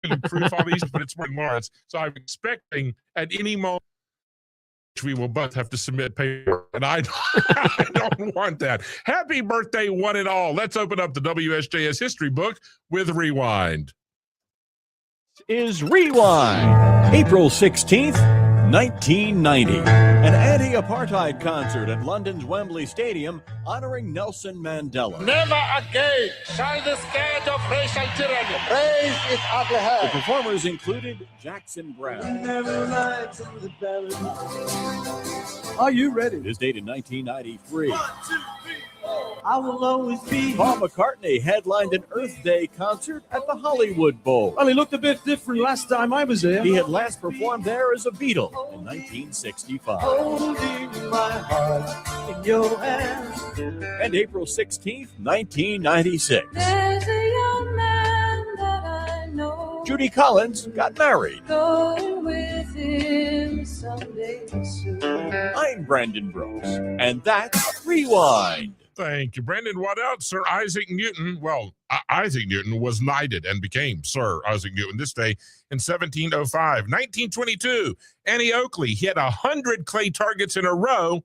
improve all these, but it's Martin Lawrence. So I'm expecting at any moment we will both have to submit paper, and I don't want that. Happy birthday, one and all. Let's open up the WSJS history book with Rewind. Is Rewind. April 16th, 1990. An anti-apartheid concert at London's Wembley Stadium honoring Nelson Mandela. Never again shall the scourge of racial tyranny raise its ugly head. The performers included Jackson Brown. Are you ready? It is dated 1993. 1, 2, 3, 4. I will always be. Paul McCartney headlined an Earth Day concert at the Hollywood Bowl. Well, he looked a bit different last time I was there. He had last performed there as a Beatle in 1965. Holding my heart in your hands. And April 16th, 1996. There's a young man that I know. Judy Collins got married. Going with him someday soon. I'm Brandon Brooks, and that's Rewind. Thank you, Brandon. What else? Sir Isaac Newton. Well, Isaac Newton was knighted and became Sir Isaac Newton this day in 1705. 1922, Annie Oakley hit 100 clay targets in a row.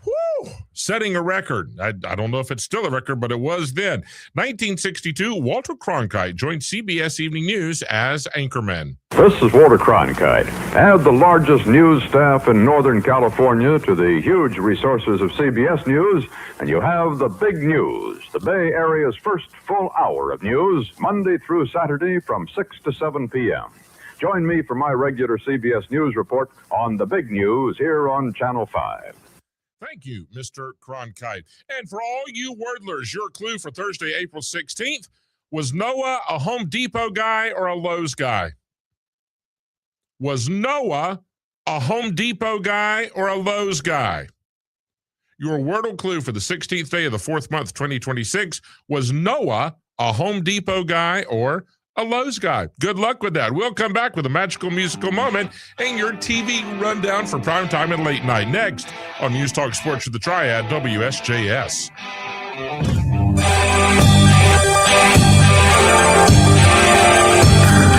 Woo! Setting a record. I don't know if it's still a record, but it was then. 1962, Walter Cronkite joined CBS Evening News as anchorman. This is Walter Cronkite. Add the largest news staff in Northern California to the huge resources of CBS News, and you have the big news, the Bay Area's first full hour of news, Monday through Saturday from 6 to 7 p.m. Join me for my regular CBS News report on the big news here on Channel 5. Thank you, Mr. Cronkite. And for all you wordlers, your clue for Thursday, April 16th, was Noah a Home Depot guy or a Lowe's guy? Was Noah a Home Depot guy or a Lowe's guy? Your wordle clue for the 16th day of the 4th month, 2026, was Noah a Home Depot guy or a Lowe's guy? Good luck with that. We'll come back with a magical musical moment and your TV rundown for primetime and late night next on News Talk Sports with the Triad, WSJS.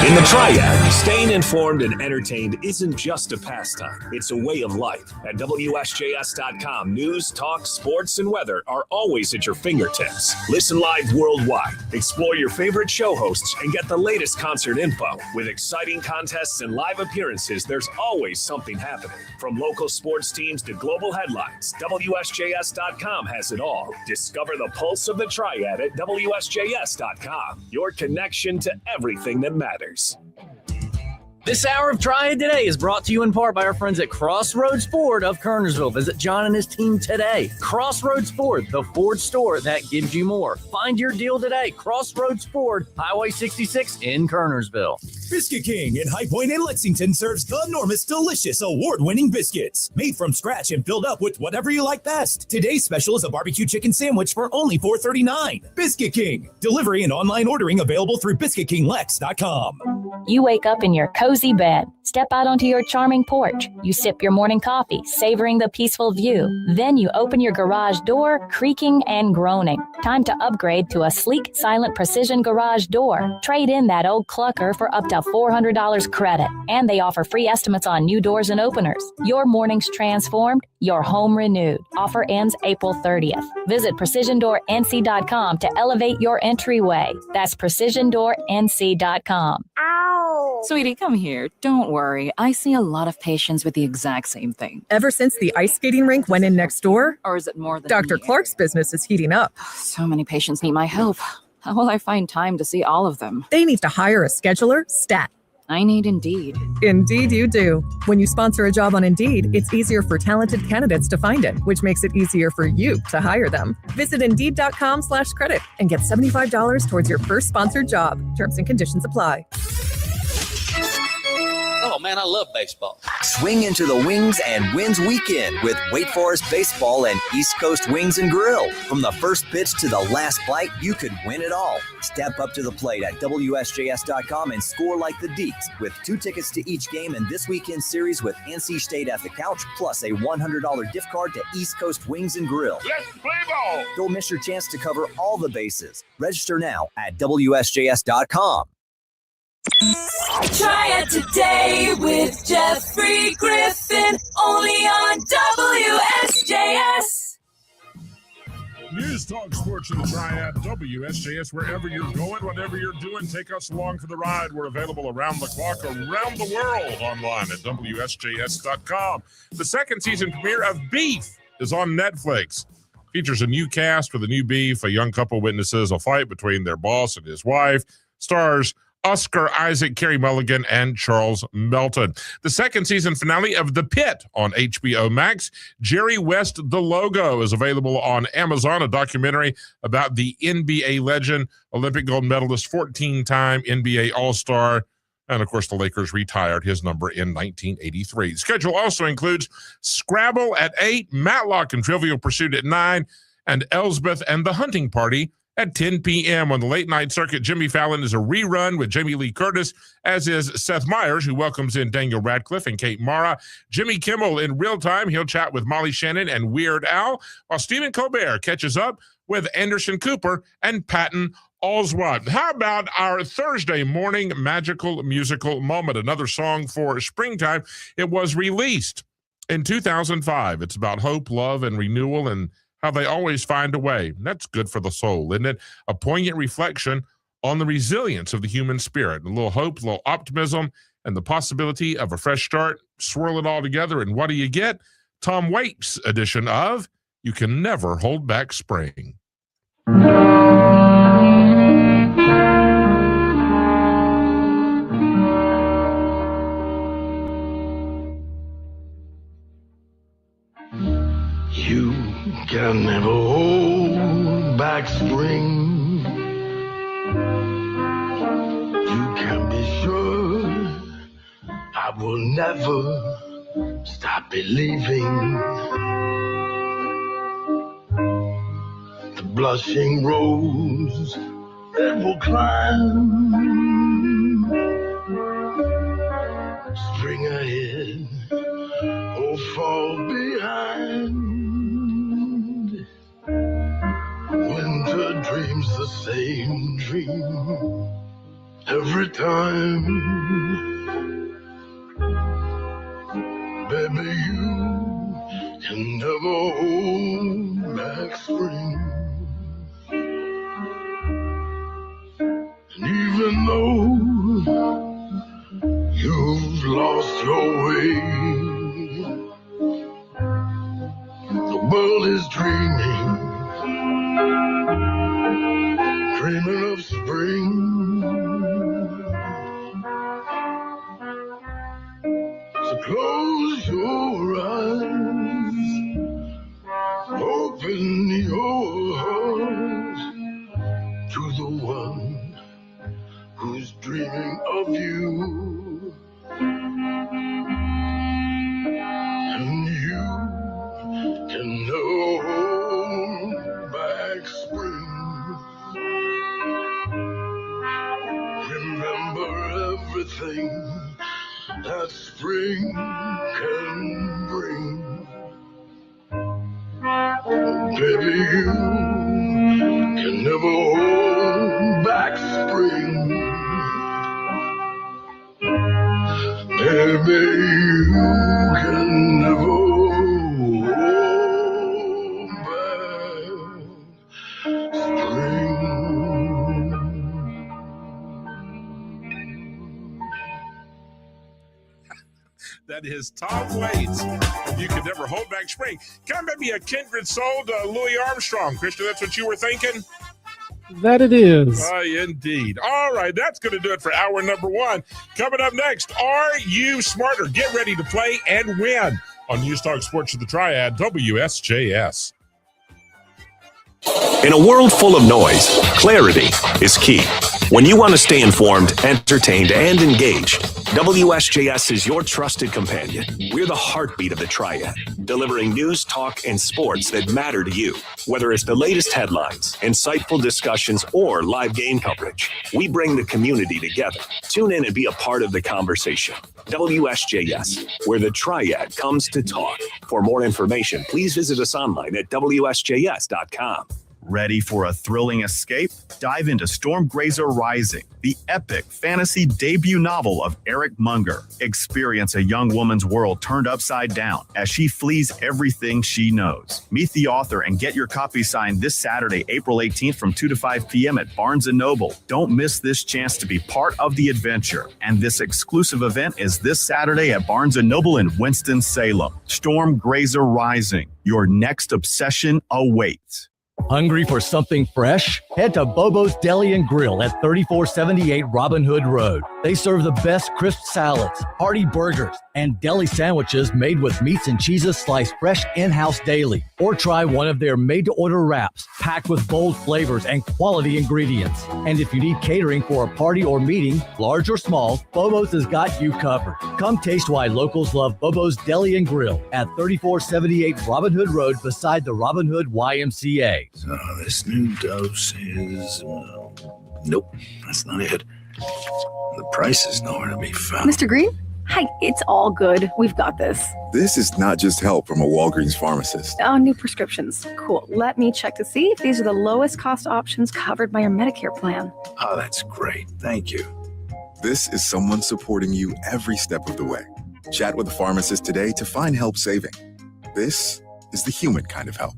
In the Triad, staying in informed and entertained isn't just a pastime, it's a way of life. At WSJS.com, news, talk, sports, and weather are always at your fingertips. Listen live worldwide, explore your favorite show hosts, and get the latest concert info. With exciting contests and live appearances, there's always something happening. From local sports teams to global headlines, WSJS.com has it all. Discover the pulse of the Triad at WSJS.com. Your connection to everything that matters. This hour of Triad Today is brought to you in part by our friends at Crossroads Ford of Kernersville. Visit John and his team today. Crossroads Ford, the Ford store that gives you more. Find your deal today. Crossroads Ford, Highway 66 in Kernersville. Biscuit King in High Point and Lexington serves enormous, delicious, award-winning biscuits. Made from scratch and filled up with whatever you like best. Today's special is a barbecue chicken sandwich for only $4.39. Biscuit King. Delivery and online ordering available through BiscuitKingLex.com. You wake up in your cozy bed, step out onto your charming porch. You sip your morning coffee, savoring the peaceful view. Then you open your garage door, creaking and groaning. Time to upgrade to a sleek, silent precision garage door. Trade in that old clucker for up to $400 credit. And they offer free estimates on new doors and openers. Your morning's transformed, your home renewed. Offer ends April 30th. Visit PrecisionDoorNC.com to elevate your entryway. That's PrecisionDoorNC.com. Ow! Sweetie, come here. Don't worry. I see a lot of patients with the exact same thing. Ever since the ice skating rink went in next door? Or is it more than Dr. Clark's business is heating up. So many patients need my help. How will I find time to see all of them? They need to hire a scheduler, stat. I need Indeed. Indeed you do. When you sponsor a job on Indeed, it's easier for talented candidates to find it, which makes it easier for you to hire them. Visit Indeed.com/credit and get $75 towards your first sponsored job. Terms and conditions apply. Oh, man, I love baseball. Swing into the Wings and Wins weekend with Wake Forest Baseball and East Coast Wings and Grill. From the first pitch to the last bite, you could win it all. Step up to the plate at WSJS.com and score like the Deeks with 2 tickets to each game in this weekend series with NC State at the couch, plus a $100 gift card to East Coast Wings and Grill. Let's play ball. Don't miss your chance to cover all the bases. Register now at WSJS.com. Try it today with Jeffrey Griffin, only on WSJS. News, talk, sports, and the Triad, WSJS. Wherever you're going, whatever you're doing, take us along for the ride. We're available around the clock, around the world, online at WSJS.com. The second season premiere of Beef is on Netflix. Features a new cast with a new beef. A young couple witnesses a fight between their boss and his wife. Stars Oscar Isaac, Carey Mulligan, and Charles Melton. The second season finale of The Pit on HBO Max. Jerry West, The Logo, is available on Amazon, a documentary about the NBA legend, Olympic gold medalist, 14-time NBA All-Star, and of course the Lakers retired his number in 1983. The schedule also includes Scrabble at 8, Matlock and Trivial Pursuit at 9, and Elsbeth and the Hunting Party at 10 p.m. on the late night circuit. Jimmy Fallon is a rerun with Jamie Lee Curtis, as is Seth Meyers, who welcomes in Daniel Radcliffe and Kate Mara. Jimmy Kimmel in real time. He'll chat with Molly Shannon and Weird Al, while Stephen Colbert catches up with Anderson Cooper and Patton Oswalt. How about our Thursday morning magical musical moment? Another song for springtime. It was released in 2005. It's about hope, love, and renewal, and how they always find a way. That's good for the soul, isn't it? A poignant reflection on the resilience of the human spirit. A little hope, a little optimism, and the possibility of a fresh start. Swirl it all together, and what do you get? Tom Waits' edition of You Can Never Hold Back Spring. You can never hold back spring. You can be sure I will never stop believing. The blushing rose that will climb. Spring ahead, or fall behind. Winter dreams the same dream every time. Baby, you can never hold back spring. And even though you've lost your way, the world is dreaming of spring. So close your eyes, open your heart to the one who's dreaming of you. And you can hold back spring. Remember everything that spring can bring. Baby, you can never hold back spring. Baby, you can never hold back spring. That is Tom Waits. You can never hold back spring. Kind of maybe a kindred soul to Louis Armstrong. Christian, that's what you were thinking? That it is. Indeed. All right, that's going to do it for hour number one. Coming up next, Are You Smarter? Get ready to play and win on News Talk Sports of the Triad, WSJS. In a world full of noise, clarity is key. When you want to stay informed, entertained, and engaged, WSJS is your trusted companion. We're the heartbeat of the Triad, delivering news, talk, and sports that matter to you. Whether it's the latest headlines, insightful discussions, or live game coverage, we bring the community together. Tune in and be a part of the conversation. WSJS, where the Triad comes to talk. For more information, please visit us online at WSJS.com. Ready for a thrilling escape? Dive into Stormgrazer Rising, the epic fantasy debut novel of Eric Munger. Experience a young woman's world turned upside down as she flees everything she knows. Meet the author and get your copy signed this Saturday, April 18th from 2 to 5 p.m. at Barnes & Noble. Don't miss this chance to be part of the adventure. And this exclusive event is this Saturday at Barnes & Noble in Winston-Salem. Stormgrazer Rising, your next obsession awaits. Hungry for something fresh? Head to Bobo's Deli and Grill at 3478 Robin Hood Road. They serve the best crisp salads, hearty burgers, and deli sandwiches made with meats and cheeses sliced fresh in-house daily. Or try one of their made-to-order wraps packed with bold flavors and quality ingredients. And if you need catering for a party or meeting, large or small, Bobo's has got you covered. Come taste why locals love Bobo's Deli and Grill at 3478 Robin Hood Road beside the Robin Hood YMCA. So this new dose is, nope, that's not it. The price is nowhere to be found. Mr. Green? Hi, it's all good. We've got this. This is not just help from a Walgreens pharmacist. Oh, new prescriptions. Cool. Let me check to see if these are the lowest cost options covered by your Medicare plan. Oh, that's great. Thank you. This is someone supporting you every step of the way. Chat with a pharmacist today to find help saving. This is the human kind of help.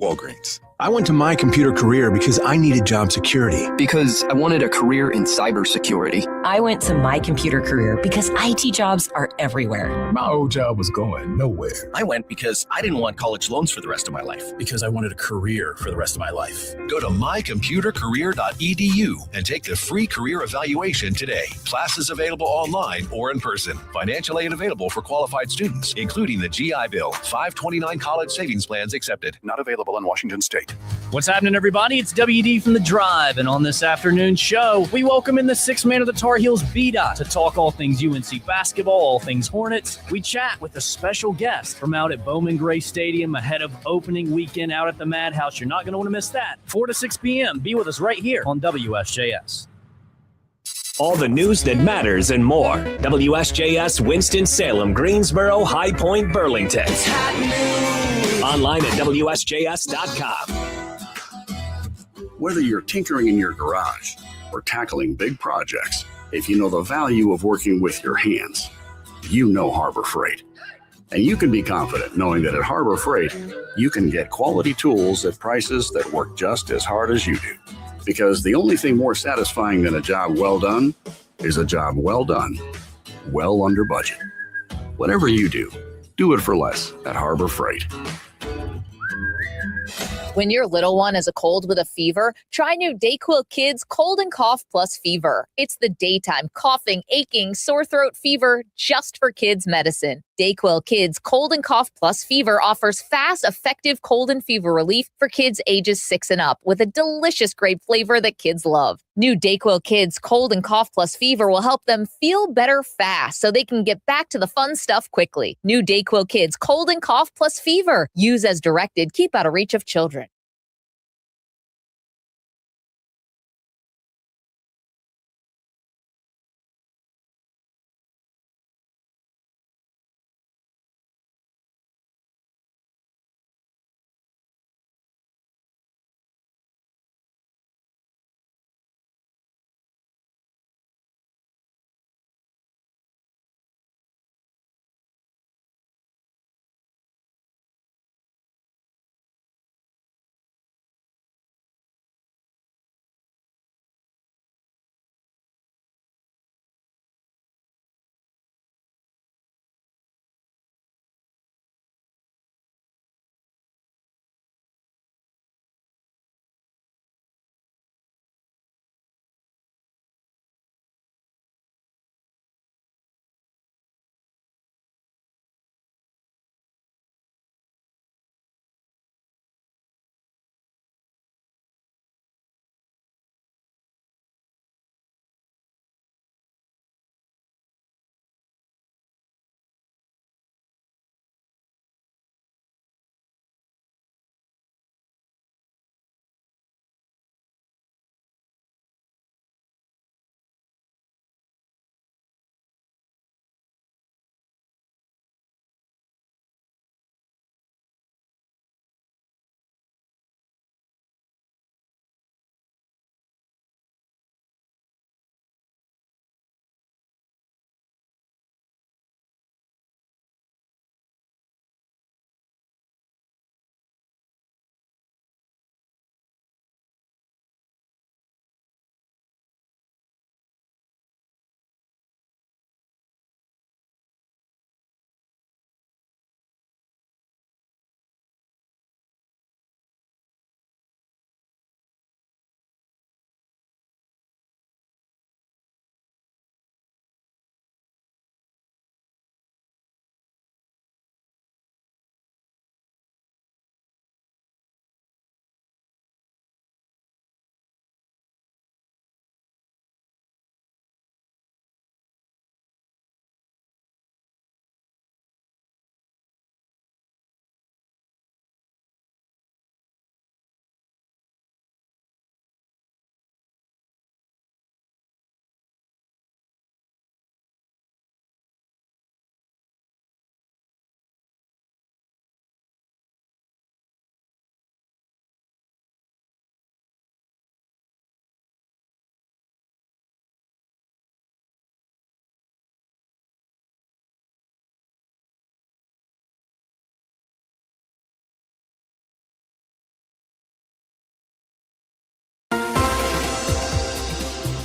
Walgreens. I went to My Computer Career because I needed job security. Because I wanted a career in cybersecurity. I went to My Computer Career because IT jobs are everywhere. My old job was going nowhere. I went because I didn't want college loans for the rest of my life. Because I wanted a career for the rest of my life. Go to mycomputercareer.edu and take the free career evaluation today. Classes available online or in person. Financial aid available for qualified students, including the GI Bill. 529 college savings plans accepted. Not available in Washington State. What's happening, everybody? It's WD from The Drive, and on this afternoon show, we welcome in the sixth man of the Tar Heels, B-Dot, to talk all things UNC basketball, all things Hornets. We chat with a special guest from out at Bowman Gray Stadium ahead of opening weekend out at the Madhouse. You're not going to want to miss that. 4 to 6 p.m. Be with us right here on WSJS. All the news that matters and more. WSJS, Winston-Salem, Greensboro, High Point, Burlington. Online at WSJS.com. Whether you're tinkering in your garage or tackling big projects, if you know the value of working with your hands, you know Harbor Freight. And you can be confident knowing that at Harbor Freight, you can get quality tools at prices that work just as hard as you do. Because the only thing more satisfying than a job well done is a job well done, well under budget. Whatever you do it for less at Harbor Freight. When your little one has a cold with a fever, try new DayQuil Kids Cold and Cough Plus Fever. It's the daytime coughing, aching, sore throat fever just for kids medicine. DayQuil Kids Cold and Cough Plus Fever offers fast, effective cold and fever relief for kids ages 6 and up with a delicious grape flavor that kids love. New DayQuil Kids Cold and Cough Plus Fever will help them feel better fast so they can get back to the fun stuff quickly. New DayQuil Kids Cold and Cough Plus Fever. Use as directed. Keep out of reach of children.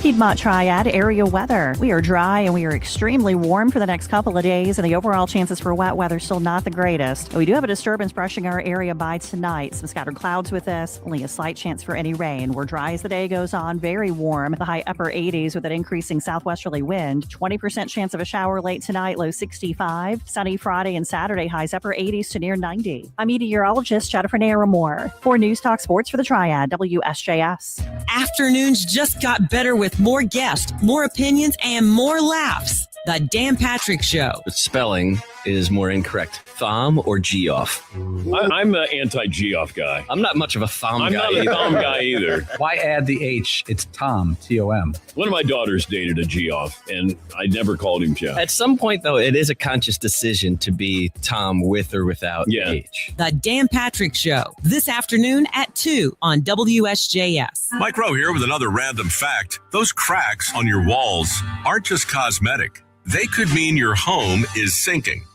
Piedmont Triad area weather. We are dry and we are extremely warm for the next couple of days, and the overall chances for wet weather still not the greatest. We do have a disturbance brushing our area by tonight. Some scattered clouds with us, only a slight chance for any rain. We're dry as the day goes on, very warm, the high upper 80s with an increasing southwesterly wind. 20% chance of a shower late tonight, low 65. Sunny Friday and Saturday, highs upper 80s to near 90. I'm meteorologist Jennifer Naramore for News Talk Sports for the Triad, WSJS. Afternoons just got better with more guests, more opinions, and more laughs. The Dan Patrick Show. The spelling is more incorrect. Thom or Geoff? I'm an anti-Geoff guy. I'm not much of a Thom guy. I'm not a Thom guy either. Why add the H? It's Tom, T-O-M. One of my daughters dated a Geoff, and I never called him Jeff. At some point, though, it is a conscious decision to be Tom with or without the H. The Dan Patrick Show. This afternoon at 2 on WSJS. Mike Rowe here with another random fact. Those cracks on your walls aren't just cosmetic. They could mean your home is sinking.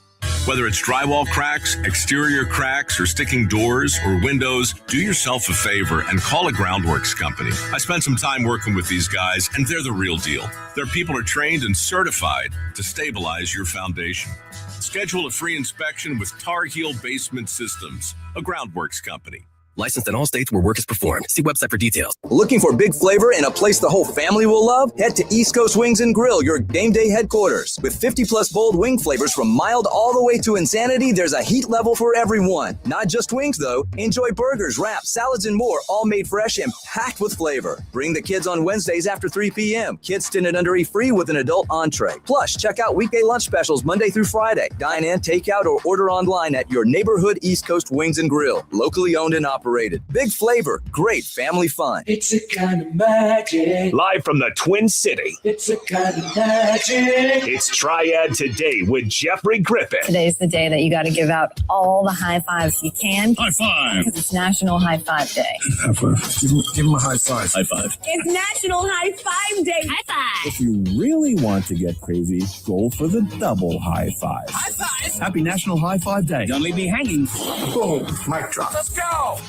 Whether it's drywall cracks, exterior cracks, or sticking doors or windows, do yourself a favor and call a Groundworks company. I spent some time working with these guys, and they're the real deal. Their people are trained and certified to stabilize your foundation. Schedule a free inspection with Tar Heel Basement Systems, a Groundworks company. Licensed in all states where work is performed. See website for details. Looking for big flavor and a place the whole family will love? Head to East Coast Wings and Grill, your game day headquarters. With 50-plus bold wing flavors from mild all the way to insanity, there's a heat level for everyone. Not just wings, though. Enjoy burgers, wraps, salads, and more, all made fresh and packed with flavor. Bring the kids on Wednesdays after 3 p.m. Kids 10 and under eat free with an adult entree. Plus, check out weekday lunch specials Monday through Friday. Dine in, take out, or order online at your neighborhood East Coast Wings and Grill. Locally owned and operated. Big flavor, great family fun. It's a kind of magic. Live from the Twin City. It's a kind of magic. It's Triad Today with Jeffrey Griffin. Today's the day that you got to give out all the high fives you can. High five. Because it's National High Five Day. High five. Give him a high five. High five. It's National High Five Day. High five. If you really want to get crazy, go for the double high five. High five. Happy National High Five Day. Don't leave me hanging. Boom. Mic drop. Let's go.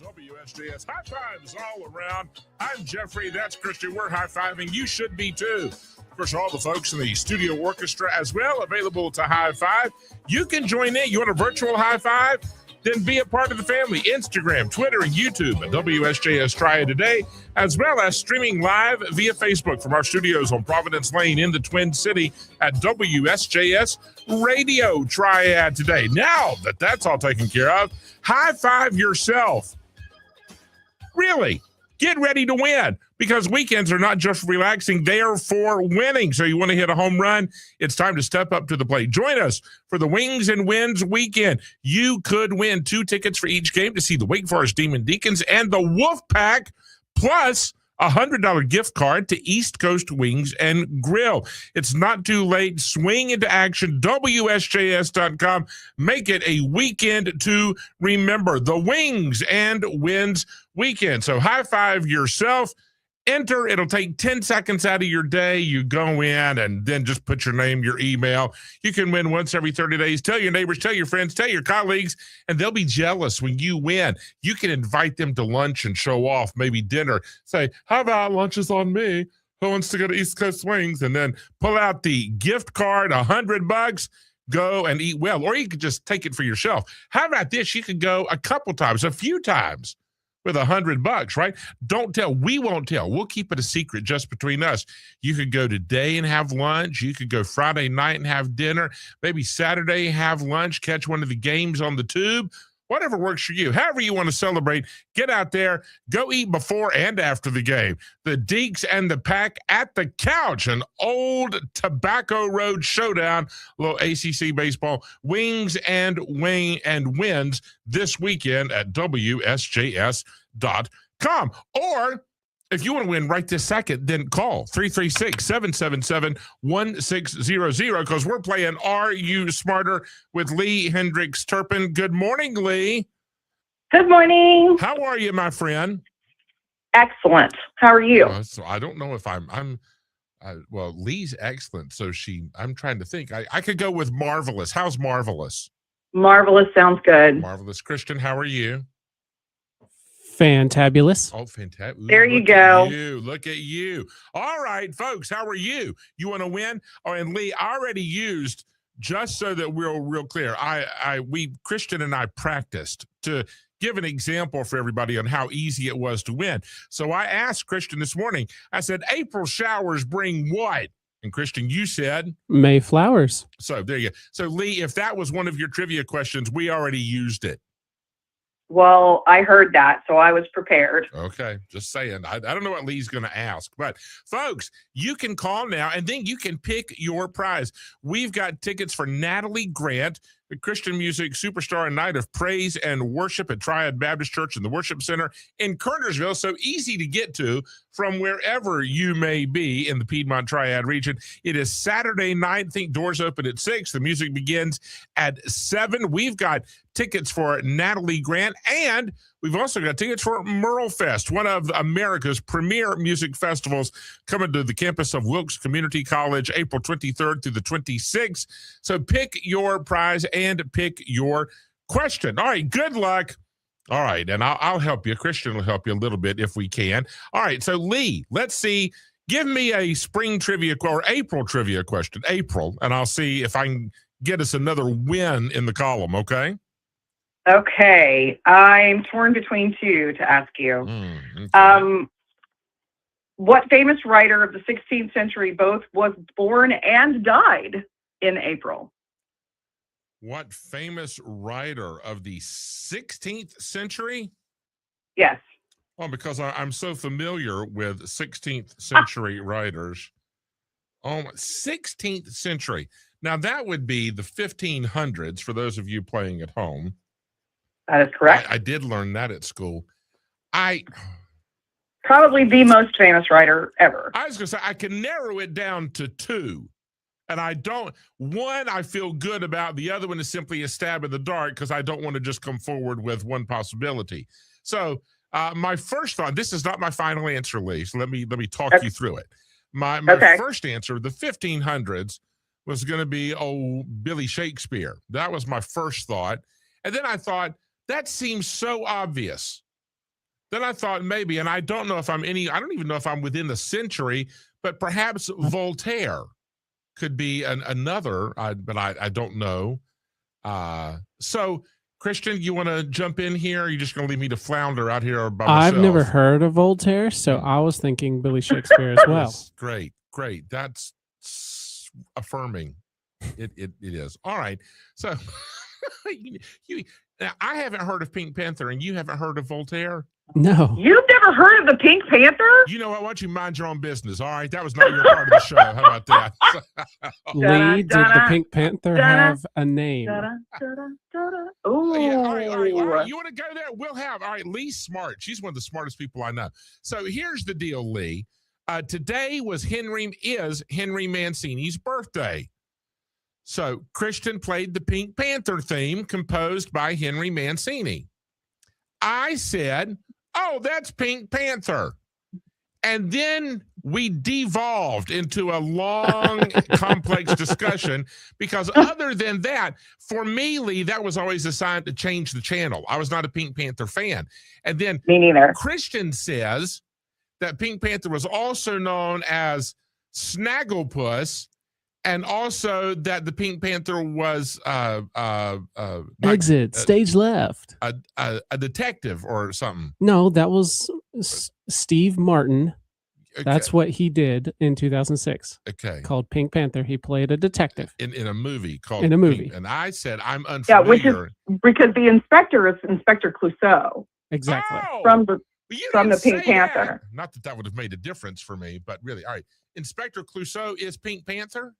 WSJS. High fives all around. I'm Jeffrey. That's Christian. We're high-fiving. You should be too. Of course, all the folks in the studio orchestra as well available to high five. You can join in. You want a virtual high five? Then be a part of the family. Instagram, Twitter, and YouTube at WSJS Triad Today, as well as streaming live via Facebook from our studios on Providence Lane in the Twin City at WSJS Radio Triad Today. Now that that's all taken care of, high five yourself. Really, get ready to win, because weekends are not just relaxing, they are for winning. So you want to hit a home run? It's time to step up to the plate. Join us for the Wings and Wins weekend. You could win 2 tickets for each game to see the Wake Forest Demon Deacons and the Wolfpack, plus a $100 gift card to East Coast Wings and Grill. It's not too late. Swing into action. WSJS.com. Make it a weekend to remember. The Wings and Wins weekend. So high five yourself. Enter. It'll take 10 seconds out of your day. You go in and then just put your name, your email. You can win once every 30 days. Tell your neighbors, tell your friends, tell your colleagues, and they'll be jealous when you win. You can invite them to lunch and show off, maybe dinner. Say, how about lunch is on me? Who wants to go to East Coast Wings? And then pull out the gift card, $100. Go and eat well. Or you could just take it for yourself. How about this? You could go a couple times, a few times, with $100, right? Don't tell. We won't tell. We'll keep it a secret just between us. You could go today and have lunch. You could go Friday night and have dinner. Maybe Saturday, have lunch, catch one of the games on the tube. Whatever works for you. However you want to celebrate, get out there. Go eat before and after the game. The Deeks and the Pack at the Couch, an old Tobacco Road showdown. A little ACC baseball. Wings and Wins this weekend at WSJS.com. Or if you want to win right this second, then call 336-777-1600, because we're playing Are You Smarter with Lee Hendricks Turpin. Good morning, Lee. Good morning. How are you, my friend? Excellent. How are you? So I don't know if well, Lee's excellent. So I'm trying to think. I could go with marvelous. How's marvelous? Marvelous sounds good. Marvelous. Christian, how are you? Fantabulous. Oh, fantastic. There you go. Look at you. All right, folks, how are you? You want to win? Oh, and Lee, I already used, just so that we're real clear, Christian and I practiced to give an example for everybody on how easy it was to win. So I asked Christian this morning, I said, April showers bring what? And Christian, you said? May flowers. So there you go. So Lee, if that was one of your trivia questions, we already used it. Well, I heard that, so I was prepared. Okay, just saying. I don't know what Lee's going to ask, but folks, you can call now, and then you can pick your prize. We've got tickets for Natalie Grant, the Christian music superstar and night of praise and worship at Triad Baptist Church in the Worship Center in Kernersville. So easy to get to from wherever you may be in the Piedmont Triad region. It is Saturday night. I think doors open at 6. The music begins at 7. We've got tickets for Natalie Grant, and We've also got tickets for Merle Fest, one of America's premier music festivals, coming to the campus of Wilkes Community College, April 23rd through the 26th. So pick your prize and pick your question. All right, good luck. All right, and I'll help you. Christian will help you a little bit if we can. All right, so Lee, let's see. Give me a spring trivia or April trivia question, April, and I'll see if I can get us another win in the column, okay? Okay, I'm torn between two to ask you. Okay. What famous writer of the 16th century both was born and died in April? What famous writer of the 16th century? Yes. Oh, because I'm so familiar with 16th century writers. Oh, 16th century. Now, that would be the 1500s for those of you playing at home. That is correct. I did learn that at school. Probably the most famous writer ever. I was going to say, I can narrow it down to two. And one I feel good about. The other one is simply a stab in the dark because I don't want to just come forward with one possibility. So my first thought, this is not my final answer, Lee. So let me talk you through it. My first answer, the 1500s, was going to be Billy Shakespeare. That was my first thought. And then I thought, that seems so obvious. Then I thought maybe, and I don't know if I don't even know if I'm within the century, but perhaps Voltaire could be another, but I don't know. So, Christian, you want to jump in here? Or are you just going to leave me to flounder out here by myself? I've never heard of Voltaire, so I was thinking Billy Shakespeare as well. Great. That's affirming. It is. All right. So, now, I haven't heard of Pink Panther, and you haven't heard of Voltaire? No. You've never heard of the Pink Panther? You know what? Why don't you mind your own business? All right. That was not your part of the show. How about that? Lee, did the Pink Panther have a name? Oh. Yeah, all right. You want to go there? We'll have. All right. Lee's smart. She's one of the smartest people I know. So here's the deal, Lee. Today is Henry Mancini's birthday. So Christian played the Pink Panther theme composed by Henry Mancini. I said, oh, that's Pink Panther. And then we devolved into a long, complex discussion because other than that, for me, Lee, that was always a sign to change the channel. I was not a Pink Panther fan. And then me neither. Christian says that Pink Panther was also known as Snagglepuss, and also that the Pink Panther was Exit, stage left. A detective or something. No, that was Steve Martin. Okay. That's what he did in 2006. Okay. Called Pink Panther. He played a detective. In a movie called Movie. And I said, I'm unfamiliar. Yeah, which is because the inspector is Inspector Clouseau. Exactly. Oh, from the Pink Panther. That. Not that would have made a difference for me, but really. All right. Inspector Clouseau is Pink Panther?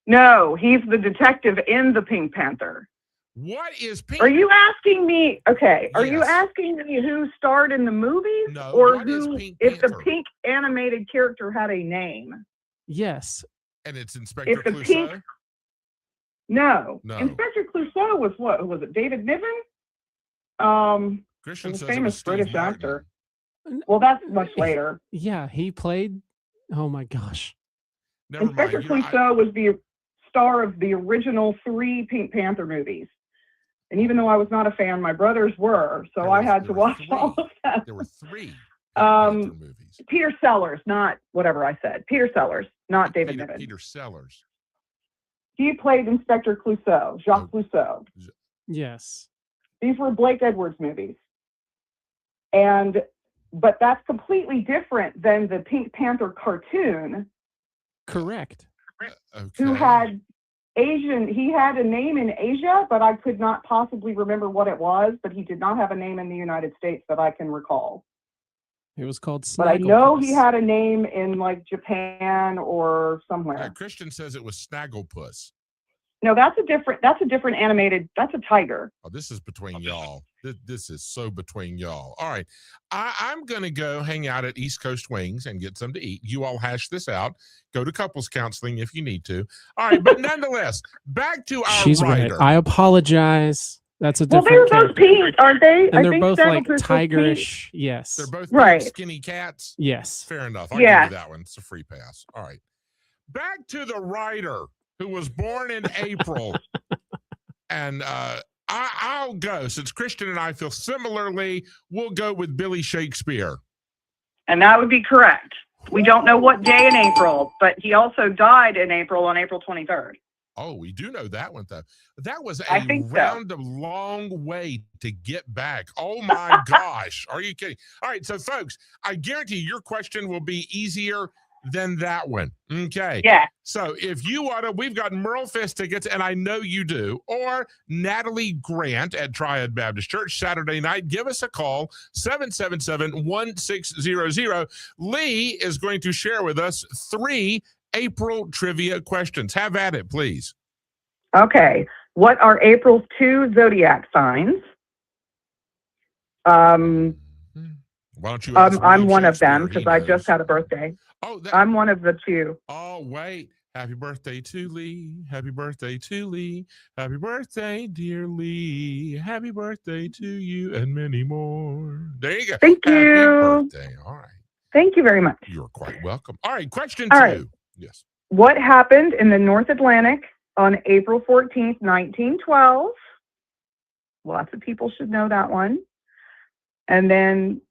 No, he's the detective in the Pink Panther. What is Pink? Are you asking me? Okay, are you Yes. asking me who starred in the movies, No, or what is who, Pink if the Panther? pink animated character had a name? Yes. And it's Inspector If the Clouseau? pink, no, No. Inspector Clouseau was what? Was it David Niven? Christian the says it famous was Steve British Martin. actor. Well, that's much later. Yeah, he played. Oh my gosh. Never Inspector mind. Clouseau was the star of the original 3 Pink Panther movies. And even though I was not a fan, my brothers were, so I had to watch all of them. There were 3 Pink Panther movies. Peter Sellers, not whatever I said. Peter Sellers, not David Niven. Peter Sellers. He played Inspector Clouseau, Jacques Clouseau. Yes. These were Blake Edwards movies. But that's completely different than the Pink Panther cartoon. Correct. Who had he had a name in Asia, but I could not possibly remember what it was, but he did not have a name in the United States that I can recall. It was called But I know he Snagglepuss. had a name in like Japan or somewhere. Christian says it was Snagglepuss. No, that's a different animated, that's a tiger. Oh, this is between y'all. This is so between y'all. All right. I'm going to go hang out at East Coast Wings and get something to eat. You all hash this out. Go to couples counseling if you need to. All right. But nonetheless, back to our She's writer. right. I apologize. That's a Well, different they were both character. pink, aren't they? And I they're think both like Snaggletooth was pink. tigerish. Yes. They're both Right. big, skinny cats. Yes. Fair enough. I'll Yeah. give you that one. It's a free pass. All right. Back to the writer who was born in April. And I'll go. Since Christian and I feel similarly, we'll go with Billy Shakespeare. And that would be correct. We don't know what day in April, but he also died in April on April 23rd. Oh, we do know that one, though. That was I a think so. round of long way to get back. Oh, my gosh. Are you kidding? All right. So, folks, I guarantee your question will be easier than that one. Okay. Yeah. So if you want to, we've got Merle Fest tickets, and I know you do, or Natalie Grant at Triad Baptist Church Saturday night. Give us a call, 777-1600. Lee is going to share with us 3 April trivia questions. Have at it, please. Okay. What are April's 2 zodiac signs? Why don't you ask I'm William one of Shakespeare? them He because I knows. just had a birthday. Oh, I'm one of the 2. Oh, wait. Happy birthday to Lee. Happy birthday to Lee. Happy birthday, dear Lee. Happy birthday to you and many more. There you go. Thank Happy you. birthday. All right. Thank you very much. You're quite welcome. All right. Question All 2. right. Yes. What happened in the North Atlantic on April 14th, 1912? Lots of people should know that one. And then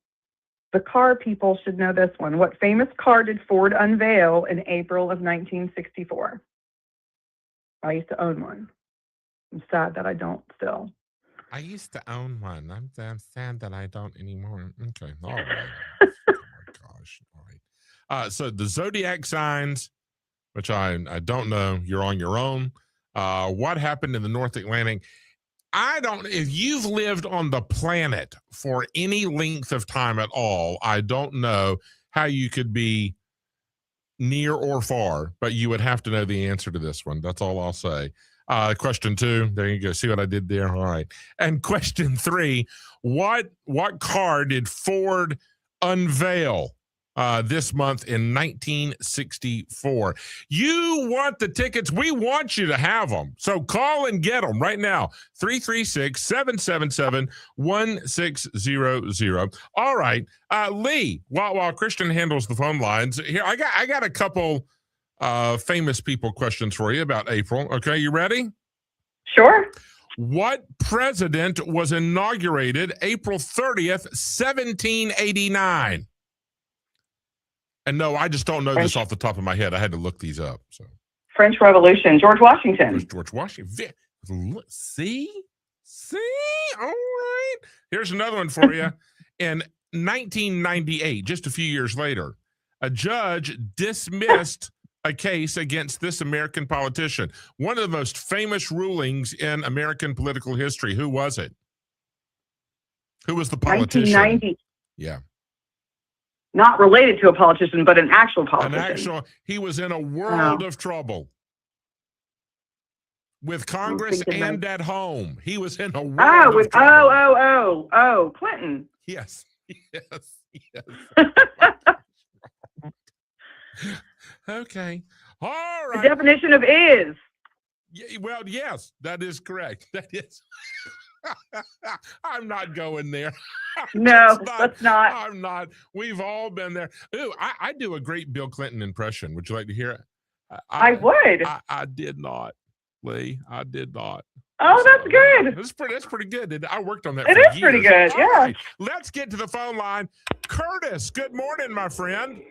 the car people should know this one. What famous car did Ford unveil in April of 1964? I used to own one. I'm sad that I don't still. I used to own one. I'm sad that I don't anymore. Okay. All right. Oh, my gosh. All right. So the zodiac signs, which I don't know, you're on your own. What happened in the North Atlantic? If you've lived on the planet for any length of time at all, I don't know how you could be near or far, but you would have to know the answer to this one. That's all I'll say. Question 2, there you go. See what I did there? All right. And question 3, what car did Ford unveil this month in 1964? You want the tickets? We want you to have them. So call and get them right now. 336-777-1600. All right. Lee, while Christian handles the phone lines, here I got a couple famous people questions for you about April. Okay, you ready? Sure. What president was inaugurated April 30th, 1789? And no, I just don't know this off the top of my head. I had to look these up. So French Revolution. George Washington. George Washington. See? All right. Here's another one for you. In 1998, just a few years later, a judge dismissed a case against this American politician. One of the most famous rulings in American political history. Who was it? Who was the politician? 1990. Yeah. Not related to a politician, but an actual politician. He was in a world of trouble with Congress and at home. He was in a world of trouble. Clinton. Yes. Okay. All right. The definition of is. Well, yes, that is correct. That is. I'm not going there. No, let's not. I'm not. We've all been there. Ooh, I do a great Bill Clinton impression. Would you like to hear it? I would. I did not, Lee. I did not. Oh, that's good. That's pretty good. I worked on that. It is pretty good. All Yeah. right, let's get to the phone line. Curtis, good morning, my friend.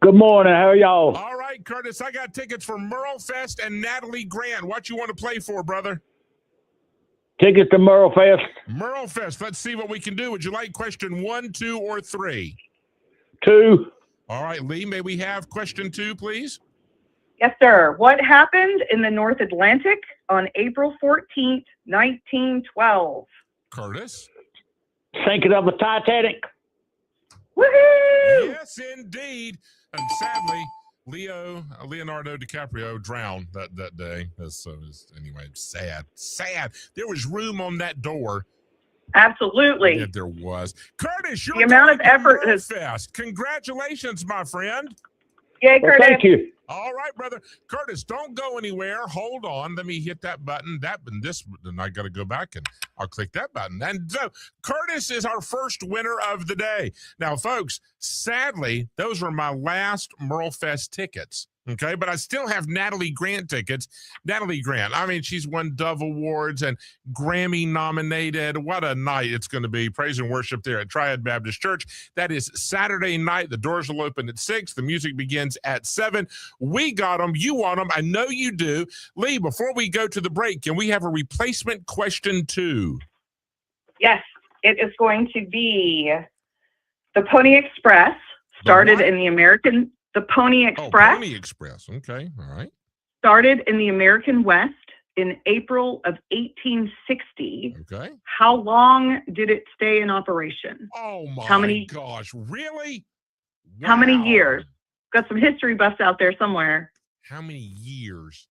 Good morning. How are y'all? All right, Curtis. I got tickets for Merle Fest and Natalie Grant. What you want to play for, brother? Tickets to Merle Fest. Merle Fest. Let's see what we can do. Would you like question 1, 2, or 3? 2. All right, Lee, may we have question 2, please? Yes, sir. What happened in the North Atlantic on April 14th, 1912? Curtis? Sinking of the Titanic. Woohoo! Yes, indeed. And sadly, Leonardo DiCaprio drowned that day. Anyway, sad. There was room on that door. Absolutely. Yeah, there was. Curtis, the amount of effort has Fest. Congratulations, my friend. Yay, Well, Curtis. thank you. All right, brother. Curtis, don't go anywhere. Hold on. Let me hit that button. And I got to go back and I'll click that button. And so Curtis is our first winner of the day. Now, folks, sadly, those were my last MerleFest tickets. Okay, but I still have Natalie Grant tickets. Natalie Grant, I mean, she's won Dove Awards and Grammy nominated. What a night it's going to be. Praise and worship there at Triad Baptist Church. That is Saturday night. The doors will open at 6. The music begins at 7. We got them. You want them. I know you do. Lee, before we go to the break, can we have a replacement question 2? Yes, it is going to be the Pony Express. Started in the American... The Pony Express. Oh, Pony Express. Okay. All right. Started in the American West in April of 1860. Okay. How long did it stay in operation? Oh my gosh. Really? Wow. How many years? Got some history buffs out there somewhere. How many years?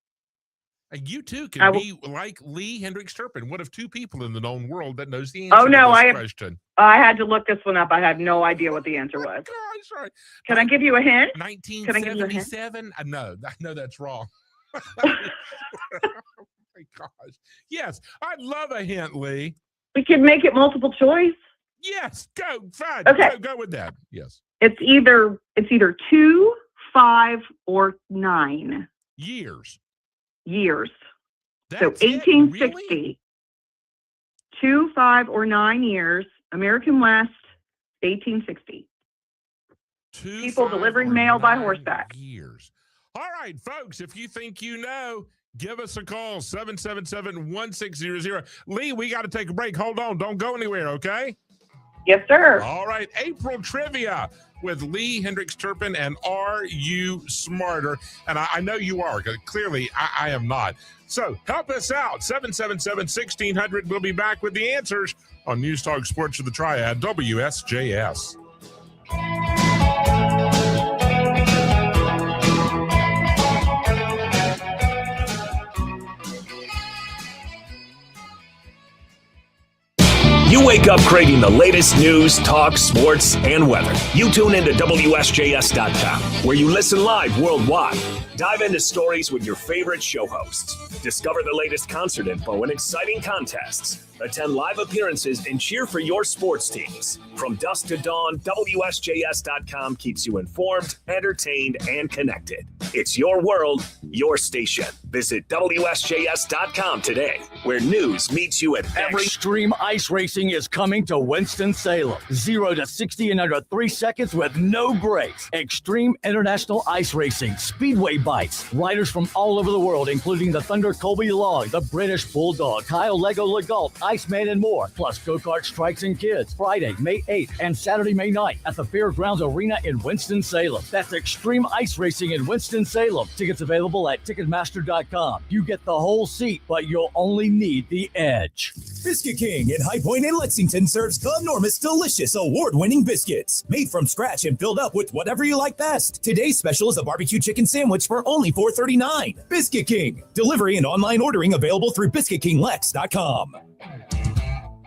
You too can be like Lee Hendricks Turpin, one of 2 people in the known world that knows the answer to this question. I had to look this one up. I had no idea what the answer was. Gosh, sorry. Can I give you a hint? 1977? No, that's wrong. Oh my gosh. Yes, I'd love a hint, Lee. We could make it multiple choice. Yes, go. Fine. Okay. Go with that. Yes. It's either 2, 5, or 9 years. So 1860, really? 2, 5, or 9 years. American West, 1860. People delivering mail by horseback. Years. All right, folks, if you think you know, give us a call, 777-1600. Lee, we got to take a break. Hold on. Don't go anywhere, okay? Yes, sir. All right, April trivia with Lee Hendricks Turpin, and Are You Smarter? And I know you are, because clearly I am not. So help us out, 777-1600. We'll be back with the answers on News Talk Sports of the Triad, WSJS. You wake up craving the latest news, talk, sports, and weather. You tune into WSJS.com, where you listen live worldwide. Dive into stories with your favorite show hosts. Discover the latest concert info and exciting contests. Attend live appearances and cheer for your sports teams. From dusk to dawn, WSJS.com keeps you informed, entertained, and connected. It's your world, your station. Visit WSJS.com today, where news meets you at every... Extreme Ice Racing is coming to Winston-Salem. 0 to 60 in under 3 seconds with no brakes. Extreme International Ice Racing, Speedway Bites. Riders from all over the world, including the Thunder Colby Long, the British Bulldog, Kyle Lego Legault, Iceman, and more. Plus Go-Kart Strikes and Kids, Friday, May 8th and Saturday, May 9th at the Fairgrounds Arena in Winston-Salem. That's Extreme Ice Racing in Winston-Salem. Tickets available at Ticketmaster.com. You get the whole seat, but you'll only need the edge. Biscuit King in High Point and Lexington serves Club Norma's delicious award-winning biscuits. Made from scratch and filled up with whatever you like best. Today's special is a barbecue chicken sandwich for only $4.39. Biscuit King. Delivery and online ordering available through BiscuitKingLex.com.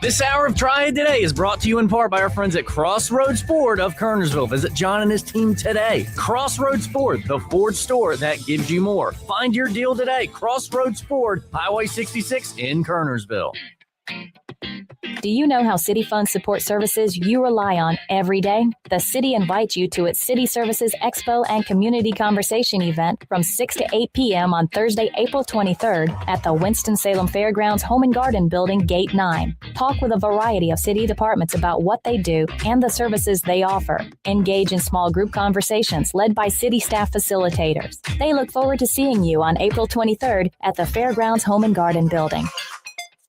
This hour of Triad Today is brought to you in part by our friends at Crossroads Ford of Kernersville. Visit John and his team today. Crossroads Ford, the Ford store that gives you more. Find your deal today. Crossroads Ford, Highway 66 in Kernersville. Do you know how City funds support services you rely on every day? The city invites you to its City Services Expo and Community Conversation event from 6 to 8 p.m. on Thursday, April 23rd at the Winston-Salem Fairgrounds Home and Garden Building, Gate 9. Talk with a variety of city departments about what they do and the services they offer. Engage in small group conversations led by city staff facilitators. They look forward to seeing you on April 23rd at the Fairgrounds Home and Garden Building.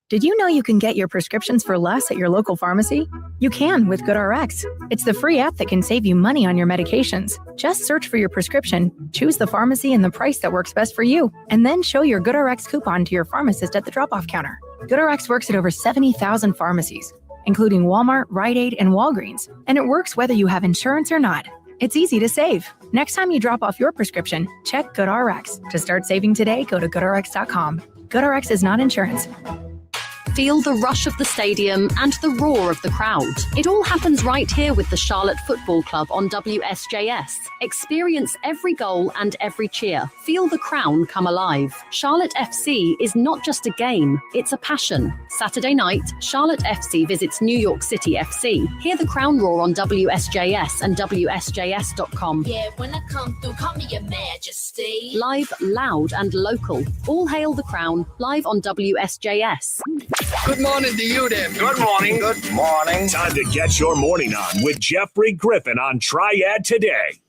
Did you know you can get your prescriptions for less at your local pharmacy? You can with GoodRx. It's the free app that can save you money on your medications. Just search for your prescription, choose the pharmacy and the price that works best for you, and then show your GoodRx coupon to your pharmacist at the drop-off counter. GoodRx works at over 70,000 pharmacies, including Walmart, Rite Aid, and Walgreens, and it works whether you have insurance or not. It's easy to save. Next time you drop off your prescription, check GoodRx. To start saving today, go to GoodRx.com. GoodRx is not insurance. Feel the rush of the stadium and the roar of the crowd. It all happens right here with the Charlotte Football Club on WSJS. Experience every goal and every cheer. Feel the crown come alive. Charlotte FC is not just a game, it's a passion. Saturday night, Charlotte FC visits New York City FC. Hear the crown roar on WSJS and WSJS.com. Yeah, when I come through, call me your majesty. Live, loud and local. All hail the crown, live on WSJS. Good morning to you then. Good morning. Good morning. Time to get your morning on with Jeffrey Griffin on Triad Today.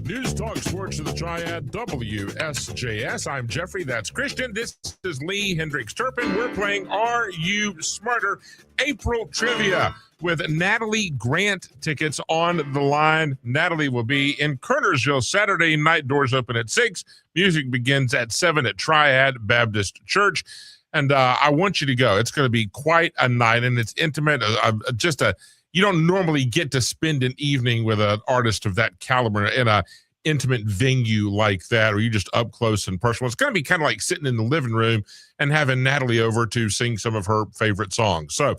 News Talk Sports to the Triad, WSJS. I'm Jeffrey. That's Christian. This is Lee Hendricks Turpin. We're playing Are You Smarter? April Trivia with Natalie Grant tickets on the line. Natalie will be in Kernersville Saturday night. Doors open at 6. Music begins at 7 at Triad Baptist Church. And I want you to go. It's going to be quite a night, and it's intimate. You don't normally get to spend an evening with an artist of that caliber in a intimate venue like that, or you just up close and personal. It's going to be kind of like sitting in the living room and having Natalie over to sing some of her favorite songs. So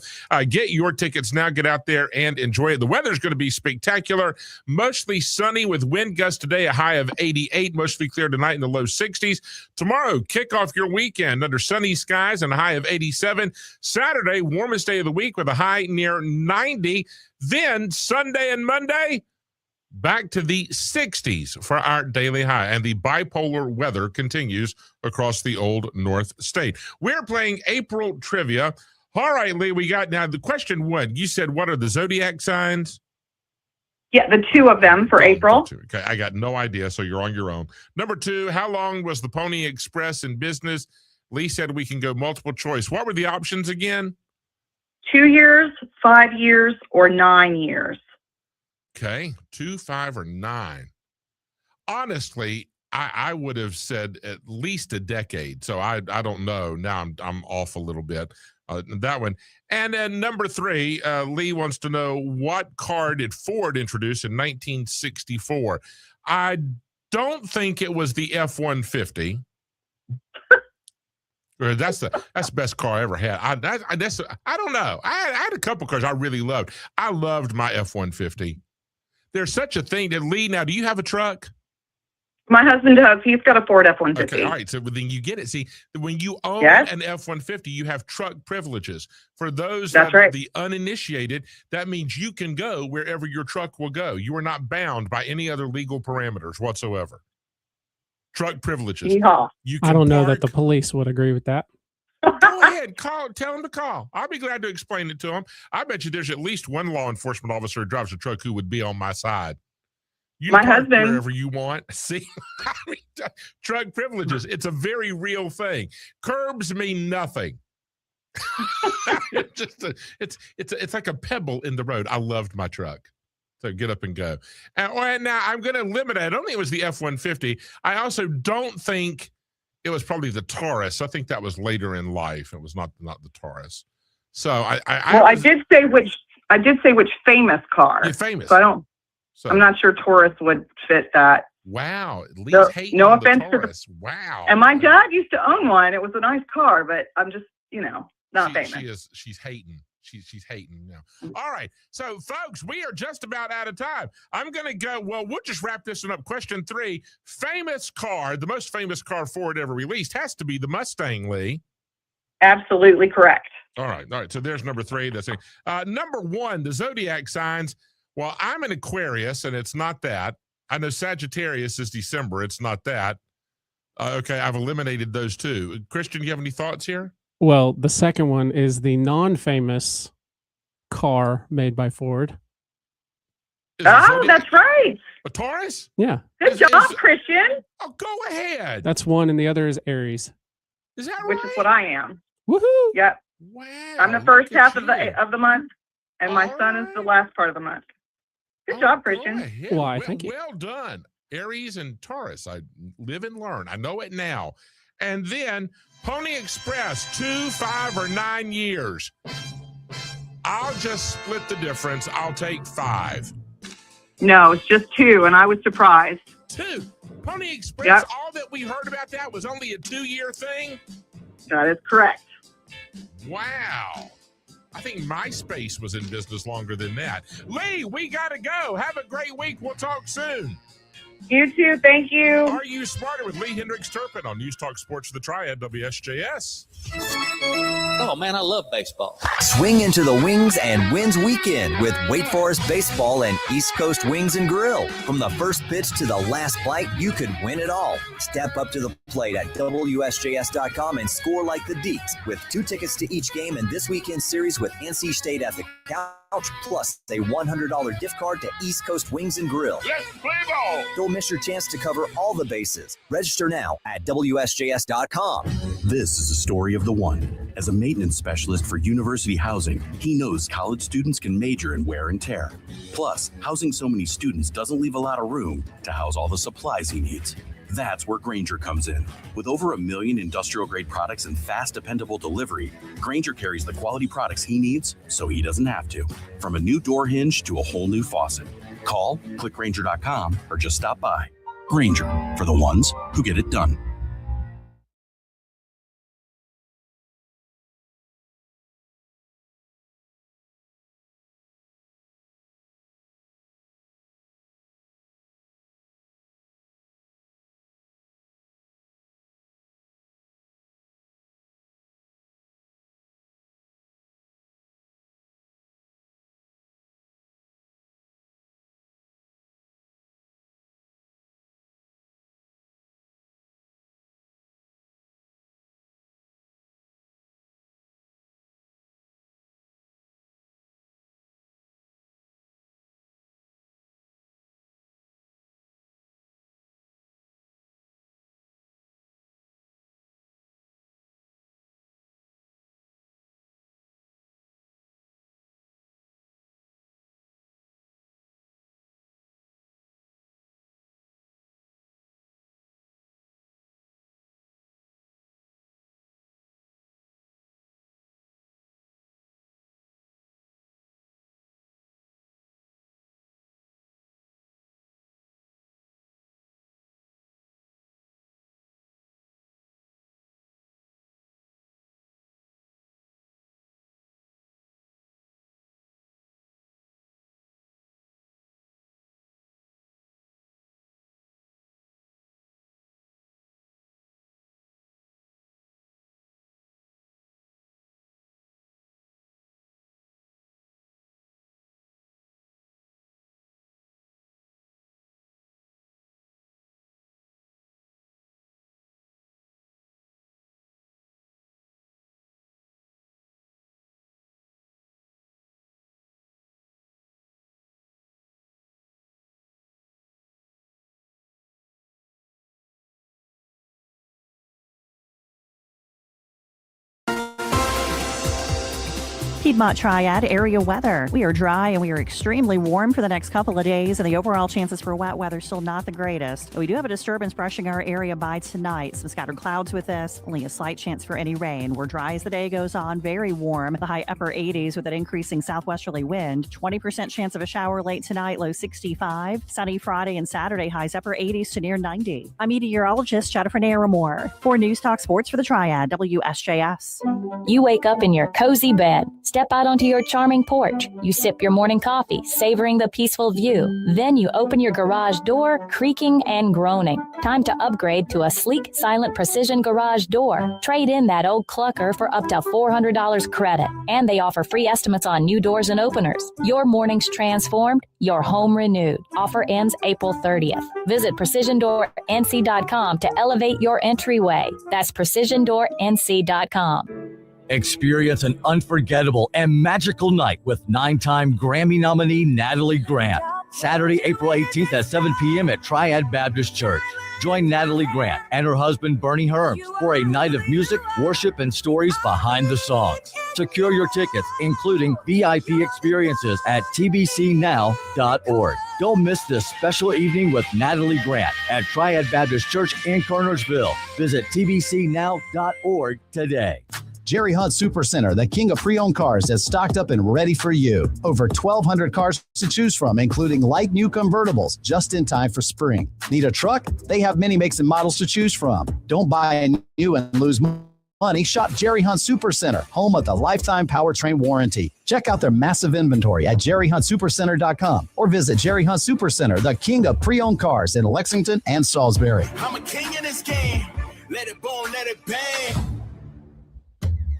get your tickets now. Get out there and enjoy it. The weather's going to be spectacular. Mostly sunny with wind gusts today, a high of 88. Mostly clear tonight in the low 60s. Tomorrow, kick off your weekend under sunny skies and a high of 87. Saturday, warmest day of the week with a high near 90. Then Sunday and Monday, back to the 60s for our daily high, and the bipolar weather continues across the Old North State. We're playing April Trivia. All right, Lee, we got now the question one. You said, what are the zodiac signs? Yeah, the two of them for April. Okay, I got no idea, so you're on your own. Number 2, how long was the Pony Express in business? Lee said we can go multiple choice. What were the options again? 2 years, 5 years, or 9 years. Okay, 2, 5, or 9. Honestly, I would have said at least a decade. So I don't know. Now I'm off a little bit. That one. And then number 3, Lee wants to know, what car did Ford introduce in 1964? I don't think it was the F-150. That's the best car I ever had. I don't know. I had a couple cars I really loved. I loved my F-150. There's such a thing. Lee, now, do you have a truck? My husband does. He's got a Ford F-150. Okay, all right. So then you get it. See, when you own an F-150, you have truck privileges. For those that are the uninitiated, that means you can go wherever your truck will go. You are not bound by any other legal parameters whatsoever. Truck privileges. Yeehaw. I don't know that the police would agree with that. Go ahead, tell them to call. I'll be glad to explain it to them. I bet you there's at least one law enforcement officer who drives a truck who would be on my side. You my husband, wherever you want. See, truck privileges. It's a very real thing. Curbs mean nothing. It's like a pebble in the road. I loved my truck. So get up and go. And now I'm going to limit it. I don't think it was the F-150. I also don't think it was probably the Taurus. I think that was later in life. It was not the Taurus. So I did say which famous car. Yeah, famous. So I'm not sure Taurus would fit that. Wow. No offense to the wow. And my dad used to own one. It was a nice car, but I'm just, not famous. She's hating. She's hating now. All right. So, folks, we are just about out of time. I'm going to go. Well, we'll just wrap this one up. Question 3. Famous car, the most famous car Ford ever released has to be the Mustang, Lee. Absolutely correct. All right. So there's number 3. That's it. Number 1, the zodiac signs. Well, I'm an Aquarius, and it's not that. I know Sagittarius is December. It's not that. Okay. I've eliminated those 2. Christian, do you have any thoughts here? Well, the second one is the non-famous car made by Ford. That's right. A Taurus? Yeah. Good job, Christian. Oh, go ahead. That's one, and the other is Aries. Is that right? Which is what I am. Woohoo! Yep. Wow. I'm the first half of the month, and my son is the last part of the month. Good job, Christian. Why? Thank you. Well done. Aries and Taurus. I live and learn. I know it now. And then Pony Express, 2, 5, or 9 years. I'll just split the difference. I'll take 5. No, it's just 2, and I was surprised. 2. Pony Express, Yep. all that we heard about that was only a 2-year thing? That is correct. Wow. I think MySpace was in business longer than that. Lee, we got to go. Have a great week. We'll talk soon. You too. Thank you. Are You Smarter with Lee Hendricks Turpin on News Talk Sports The Triad, WSJS. Oh, man, I love baseball. Swing into the Wings and Wins weekend with Wake Forest Baseball and East Coast Wings and Grill. From the first pitch to the last bite, you could win it all. Step up to the plate at WSJS.com and score like the Deeks with 2 tickets to each game in this weekend's series with NC State at the Couch, plus a $100 gift card to East Coast Wings and Grill. Let's play ball. Don't miss your chance to cover all the bases. Register now at WSJS.com. This is the story of the one. As a maintenance specialist for University Housing, he knows college students can major in wear and tear. Plus, housing so many students doesn't leave a lot of room to house all the supplies he needs. That's where Grainger comes in. With over 1 million industrial-grade products and fast, dependable delivery, Grainger carries the quality products he needs so he doesn't have to. From a new door hinge to a whole new faucet. Call, click Grainger.com, or just stop by. Grainger, for the ones who get it done. Piedmont Triad area weather. We are dry and we are extremely warm for the next couple of days, and the overall chances for wet weather still not the greatest. But we do have a disturbance brushing our area by tonight. Some scattered clouds with this, only a slight chance for any rain. We're dry as the day goes on, very warm, the high upper 80s with an increasing southwesterly wind. 20% chance of a shower late tonight, low 65. Sunny Friday and Saturday, highs upper 80s to near 90. I'm meteorologist Jennifer Naramore for News Talk Sports for the Triad, WSJS. You wake up in your cozy bed. Step out onto your charming porch. You sip your morning coffee, savoring the peaceful view. Then you open your garage door, creaking and groaning. Time to upgrade to a sleek, silent precision garage door. Trade in that old clucker for up to $400 credit. And they offer free estimates on new doors and openers. Your morning's transformed, your home renewed. Offer ends April 30th. Visit PrecisionDoorNC.com to elevate your entryway. That's PrecisionDoorNC.com. Experience an unforgettable and magical night with 9-time Grammy nominee Natalie Grant. Saturday, April 18th at 7 p.m. at Triad Baptist Church. Join Natalie Grant and her husband Bernie Herms for a night of music, worship, and stories behind the songs. Secure your tickets, including VIP experiences at tbcnow.org. Don't miss this special evening with Natalie Grant at Triad Baptist Church in Kernersville. Visit tbcnow.org today. Jerry Hunt Supercenter, the king of pre-owned cars, is stocked up and ready for you. Over 1,200 cars to choose from, including light new convertibles, just in time for spring. Need a truck? They have many makes and models to choose from. Don't buy a new and lose money. Shop Jerry Hunt Supercenter, home of the lifetime powertrain warranty. Check out their massive inventory at jerryhuntsupercenter.com or visit Jerry Hunt Supercenter, the king of pre-owned cars in Lexington and Salisbury. I'm a king in this game. Let it burn, let it bang.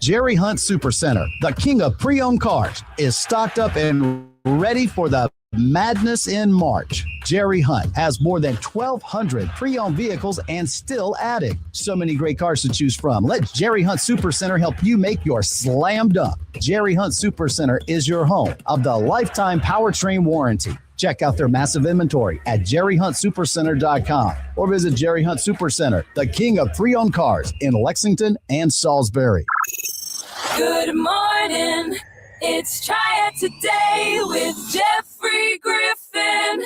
Jerry Hunt Supercenter, the king of pre-owned cars, is stocked up and ready for the madness in March. Jerry Hunt has more than 1,200 pre-owned vehicles and still adding. So many great cars to choose from. Let Jerry Hunt Supercenter help you make your slam dunk. Jerry Hunt Supercenter is your home of the lifetime powertrain warranty. Check out their massive inventory at jerryhuntsupercenter.com or visit Jerry Hunt Supercenter, the king of pre-owned cars in Lexington and Salisbury. Good morning. It's Triad Today with Jeffrey Griffin.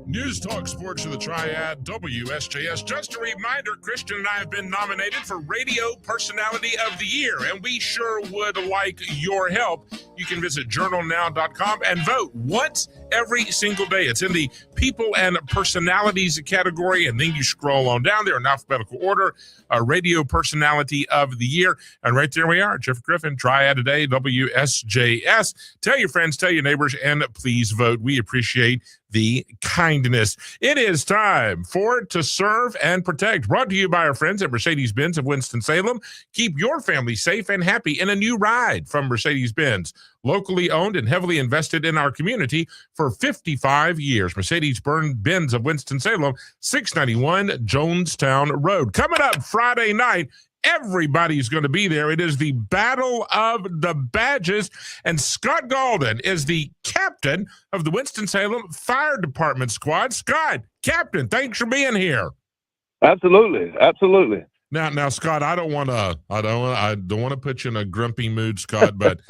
News Talk Sports of the Triad, WSJS. Just a reminder, Christian and I have been nominated for Radio Personality of the Year, and we sure would like your help. You can visit journalnow.com and vote once every single day. It's in the People and Personalities category, and then you scroll on down there in alphabetical order, Radio Personality of the Year. And right there we are, Jeff Griffin, Triad Today, WSJS. Tell your friends, tell your neighbors, and please vote. We appreciate the kindness. It is time for To Serve and Protect, brought to you by our friends at Mercedes-Benz of Winston-Salem. Keep your family safe and happy in a new ride from Mercedes-Benz. Locally owned and heavily invested in our community for 55 years. Mercedes-Benz of Winston-Salem, 691 Jonestown Road. Coming up Friday night, everybody's going to be there. It is the Battle of the Badges, and Scott Galden is the captain of the Winston-Salem Fire Department squad. Scott, captain, thanks for being here. Absolutely. Now, Scott, I don't want to put you in a grumpy mood, Scott, but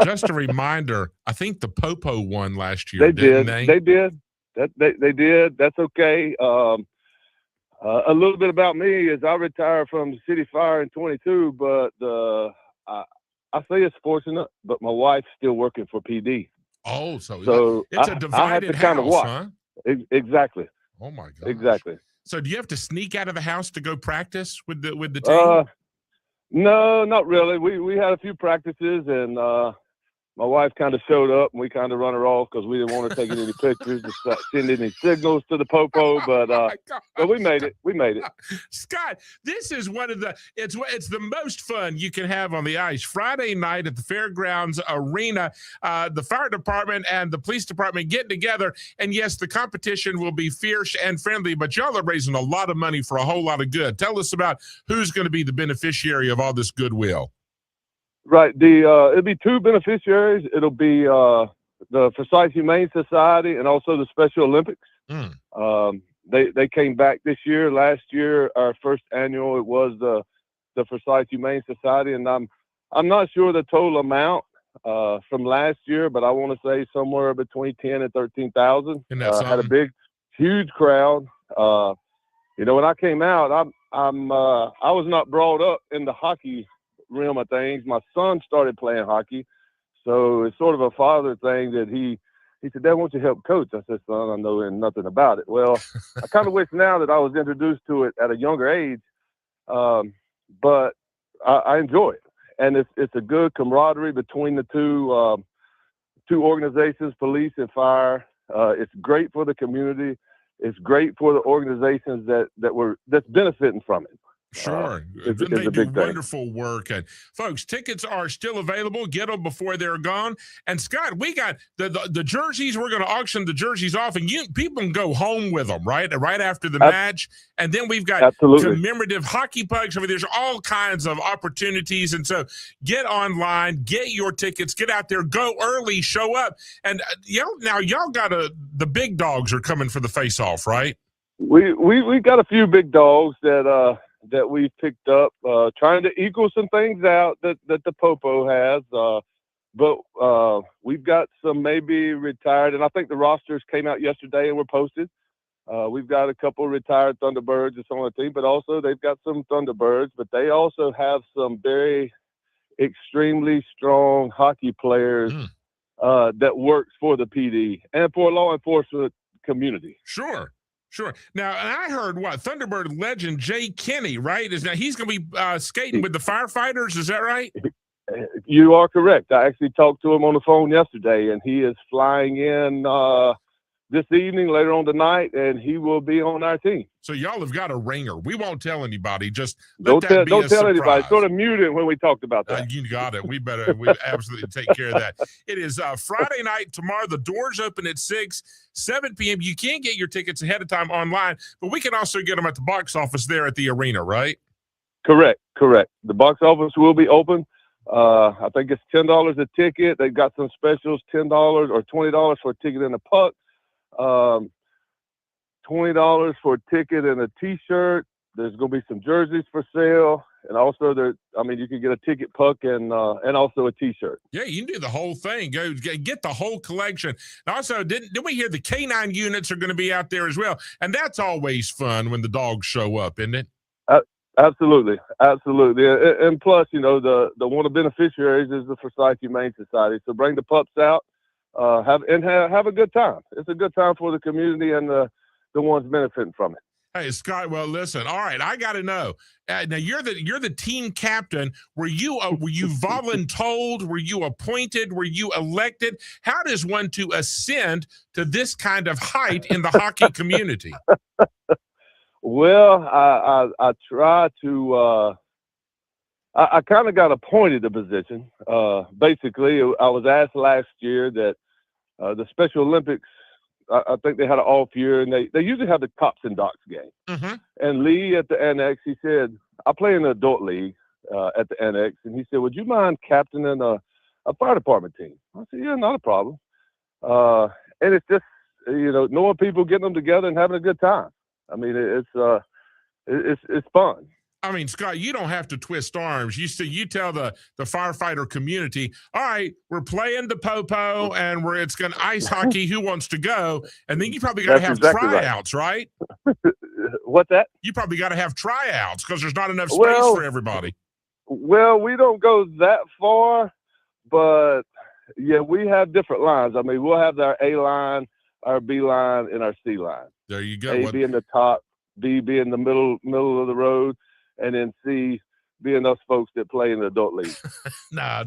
just a reminder, I think the Popo won last year. They did. They did. That's okay. A little bit about me is I retired from City Fire in 22, but I say it's fortunate, but my wife's still working for PD. Oh, so it's a divided I had to house, kind of watch. huh? Exactly. Oh my God. Exactly. So do you have to sneak out of the house to go practice with the team? No, not really. We had a few practices, and my wife kind of showed up, and we kind of run her off because we didn't want to take any pictures, to send any signals to the Popo. But we made it. Scott, this is one of it's the most fun you can have on the ice. Friday night at the Fairgrounds Arena, the fire department and the police department getting together, and yes, the competition will be fierce and friendly, but y'all are raising a lot of money for a whole lot of good. Tell us about who's going to be the beneficiary of all this goodwill. Right. It'll be two beneficiaries. It'll be the Forsyth Humane Society and also the Special Olympics. They came back this year. Last year, our first annual, it was the Forsyth Humane Society, and I'm not sure the total amount from last year, but I want to say somewhere between 10 and 13,000. Had a huge crowd. When I came out, I was not brought up in the hockey realm of things. My son started playing hockey, so it's sort of a father thing that he said, Dad, won't you help coach? I said, son, I know nothing about it. Well, I kind of wish now that I was introduced to it at a younger age, but I enjoy it, and it's a good camaraderie between the two organizations, police and fire. It's great for the community. It's great for the organizations that's benefiting from it. Sure. It's they a do big thing. wonderful work. And folks, tickets are still available. Get them before they're gone. And Scott, we got the jerseys. We're going to auction the jerseys off, and people can go home with them, right after the match. And then we've got commemorative hockey pucks. I mean, there's all kinds of opportunities. And so get online, get your tickets, get out there, go early, show up. And now y'all got the big dogs are coming for the face-off, right? We got a few big dogs that we picked up, trying to equal some things out that the Popo has. But we've got some maybe retired, and I think the rosters came out yesterday and were posted. We've got a couple retired Thunderbirds that's on the team, but also they've got some Thunderbirds, but they also have some very extremely strong hockey players that works for the PD and for law enforcement community. Sure. Now, and I heard Thunderbird legend Jay Kinney, right? He's going to be skating with the firefighters. Is that right? You are correct. I actually talked to him on the phone yesterday, and he is flying in this evening, later on tonight, and he will be on our team. So y'all have got a ringer. We won't tell anybody. Just don't tell anybody. Sort of mute it when we talked about that. You got it. We absolutely take care of that. It is Friday night tomorrow. The doors open at 7 p.m. You can get your tickets ahead of time online, but we can also get them at the box office there at the arena, right? Correct. The box office will be open. I think it's $10 a ticket. They've got some specials, $10 or $20 for a ticket in the puck. $20 for a ticket and a T-shirt. There's going to be some jerseys for sale, and also you can get a ticket puck and also a T-shirt. Yeah, you can do the whole thing. Go get the whole collection. And also, didn't we hear the K9 units are going to be out there as well? And that's always fun when the dogs show up, isn't it? Absolutely. And plus, the one of the beneficiaries is the Forsyth Humane Society. So bring the pups out. Have a good time. It's a good time for the community and the ones benefiting from it. Hey, Scott. Well, listen. All right, I got to know. Now you're the team captain. Were you voluntold? Were you appointed? Were you elected? How does one to ascend to this kind of height in the hockey community? Well, I try to. I kind of got appointed the position. Basically, I was asked last year that the Special Olympics, I think they had an off year, and they usually have the Cops and Docs game. Mm-hmm. And Lee at the Annex, he said, I play in the adult league at the Annex, and he said, would you mind captaining a fire department team? I said, yeah, not a problem. And it's just, knowing people, getting them together and having a good time. I mean, it's fun. I mean, Scott, you don't have to twist arms. You tell the firefighter community, all right, we're playing the po-po and it's going to ice hockey. Who wants to go? And then you probably got to have exactly tryouts, right? What's that? You probably got to have tryouts because there's not enough space for everybody. Well, we don't go that far, but yeah, we have different lines. I mean, we'll have our A line, our B line, and our C line. There you go. A being the top, B being the middle of the road, and then C being those folks that play in the adult league. No.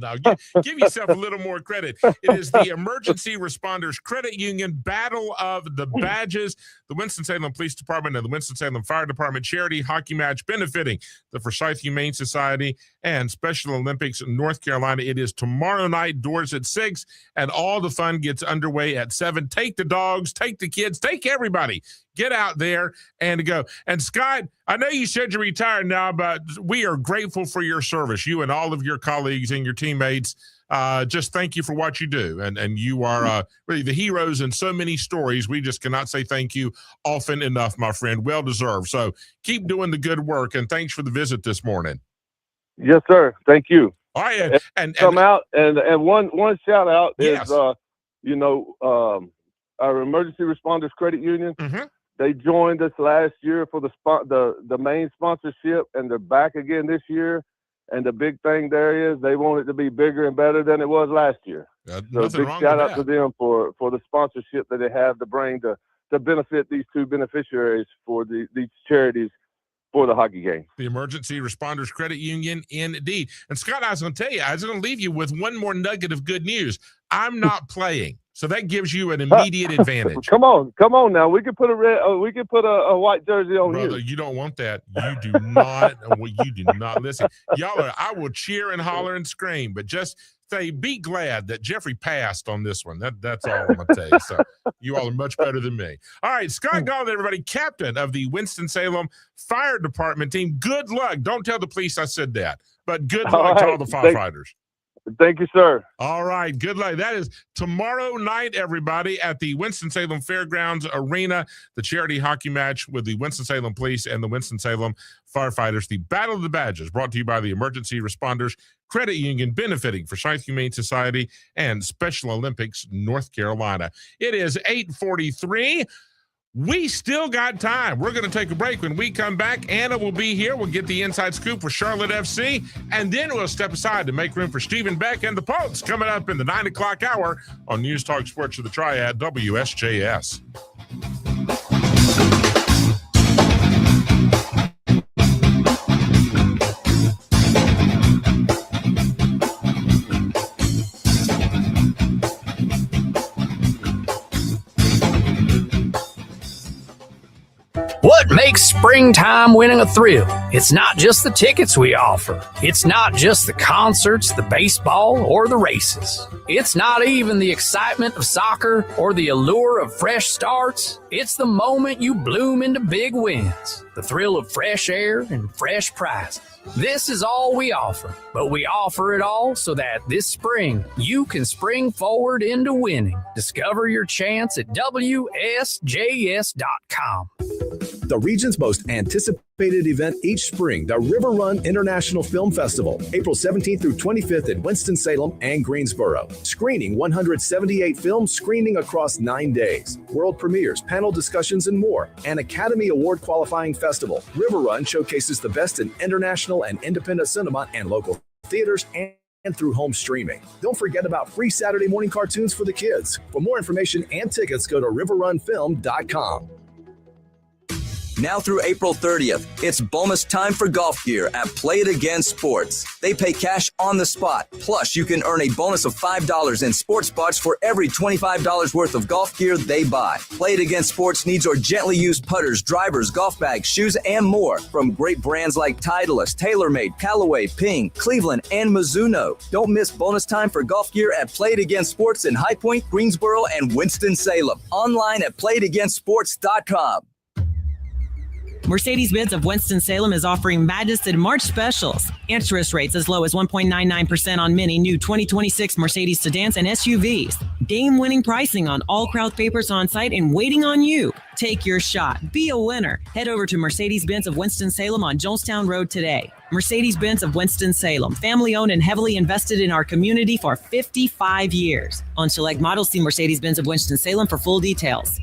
Give yourself a little more credit. It is the Emergency Responders Credit Union Battle of the Badges, the Winston-Salem Police Department and the Winston-Salem Fire Department charity hockey match benefiting the Forsyth Humane Society and Special Olympics in North Carolina. It is tomorrow night, doors at 6, and all the fun gets underway at 7. Take the dogs, take the kids, take everybody. Get out there and go. And Scott, I know you said you're retired now, but we are grateful for your service, you and all of your colleagues and your teammates. Just thank you for what you do. And you are really the heroes in so many stories. We just cannot say thank you often enough, my friend. Well deserved. So keep doing the good work. And thanks for the visit this morning. Yes, sir. Thank you. All right. And come out and one shout out yes. is, our Emergency Responders Credit Union. Mm-hmm. They joined us last year for the main sponsorship, and they're back again this year. And the big thing there is they want it to be bigger and better than it was last year. So big shout out to them for the sponsorship that they have to bring to benefit these two beneficiaries for these charities for the hockey game. The Emergency Responders Credit Union, indeed. And Scott, I was going to tell you, I was going to leave you with one more nugget of good news. I'm not playing. So that gives you an immediate advantage. Come on now. We can put a white jersey on Brother, you don't want that. You do not. You do not. Listen, I will cheer and holler and scream, but just say, be glad that Jeffrey passed on this one. That's all I'm going to tell you. So you all are much better than me. All right, Scott Gall, everybody, captain of the Winston-Salem Fire Department team. Good luck. Don't tell the police I said that, but good luck to all the firefighters. Thank you, sir. All right. Good luck. That is tomorrow night, everybody, at the Winston-Salem Fairgrounds Arena, the charity hockey match with the Winston-Salem Police and the Winston-Salem Firefighters. The Battle of the Badges, brought to you by the Emergency Responders Credit Union, benefiting Forsyth Humane Society and Special Olympics North Carolina. It is 8:43. We still got time. We're going to take a break. When we come back, Anna will be here. We'll get the inside scoop for Charlotte FC, and then we'll step aside to make room for Stephen Beck and the Pulse coming up in the 9 o'clock hour on News Talk Sports of the Triad, WSJS. What makes springtime winning a thrill? It's not just the tickets we offer. It's not just the concerts, the baseball, or the races. It's not even the excitement of soccer or the allure of fresh starts. It's the moment you bloom into big wins, the thrill of fresh air and fresh prizes. This is all we offer, but we offer it all so that this spring you can spring forward into winning. Discover your chance at WSJS.com. The region's most anticipated event each spring, the River Run International Film Festival, April 17th through 25th in Winston-Salem and Greensboro. Screening 178 films, screening across 9 days. World premieres, panel discussions, and more. An Academy Award qualifying festival. River Run showcases the best in international and independent cinema and local theaters and through home streaming. Don't forget about free Saturday morning cartoons for the kids. For more information and tickets, go to riverrunfilm.com. Now through April 30th, it's bonus time for golf gear at Play It Again Sports. They pay cash on the spot. Plus, you can earn a bonus of $5 in sports bucks for every $25 worth of golf gear they buy. Play It Again Sports needs your gently used putters, drivers, golf bags, shoes, and more from great brands like Titleist, TaylorMade, Callaway, Ping, Cleveland, and Mizuno. Don't miss bonus time for golf gear at Play It Again Sports in High Point, Greensboro, and Winston-Salem. Online at playitagainsports.com. Mercedes-Benz of Winston-Salem is offering Madness in March specials. Interest rates as low as 1.99% on many new 2026 Mercedes sedans and SUVs. Game-winning pricing on all Krauth papers on site and waiting on you. Take your shot. Be a winner. Head over to Mercedes-Benz of Winston-Salem on Jonestown Road today. Mercedes-Benz of Winston-Salem, family-owned and heavily invested in our community for 55 years. On select models, see Mercedes-Benz of Winston-Salem for full details.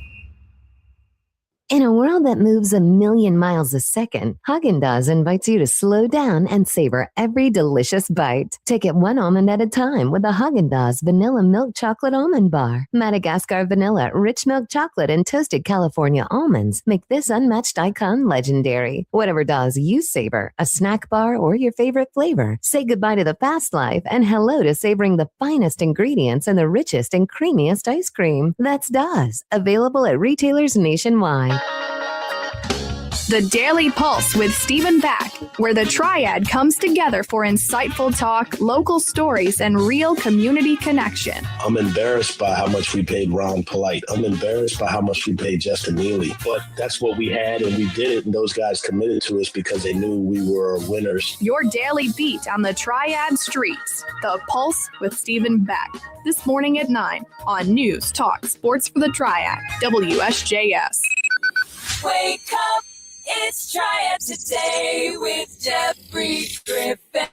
In a world that moves a million miles a second, Haagen-Dazs invites you to slow down and savor every delicious bite. Take it one almond at a time with the Haagen-Dazs Vanilla Milk Chocolate Almond Bar. Madagascar vanilla, rich milk chocolate, and toasted California almonds make this unmatched icon legendary. Whatever Dazs you savor, a snack bar or your favorite flavor, say goodbye to the fast life and hello to savoring the finest ingredients and the richest and creamiest ice cream. That's Dazs, available at retailers nationwide. The Daily Pulse with Stephen Back, where the Triad comes together for insightful talk, local stories, and real community connection. I'm embarrassed by how much we paid Ron Polite. I'm embarrassed by how much we paid Justin Neely. But that's what we had, and we did it, and those guys committed to us because they knew we were winners. Your daily beat on the Triad streets. The Pulse with Stephen Back. This morning at 9 on News Talk Sports for the Triad, WSJS. Wake up, it's Triad Today with Jeffrey Griffin.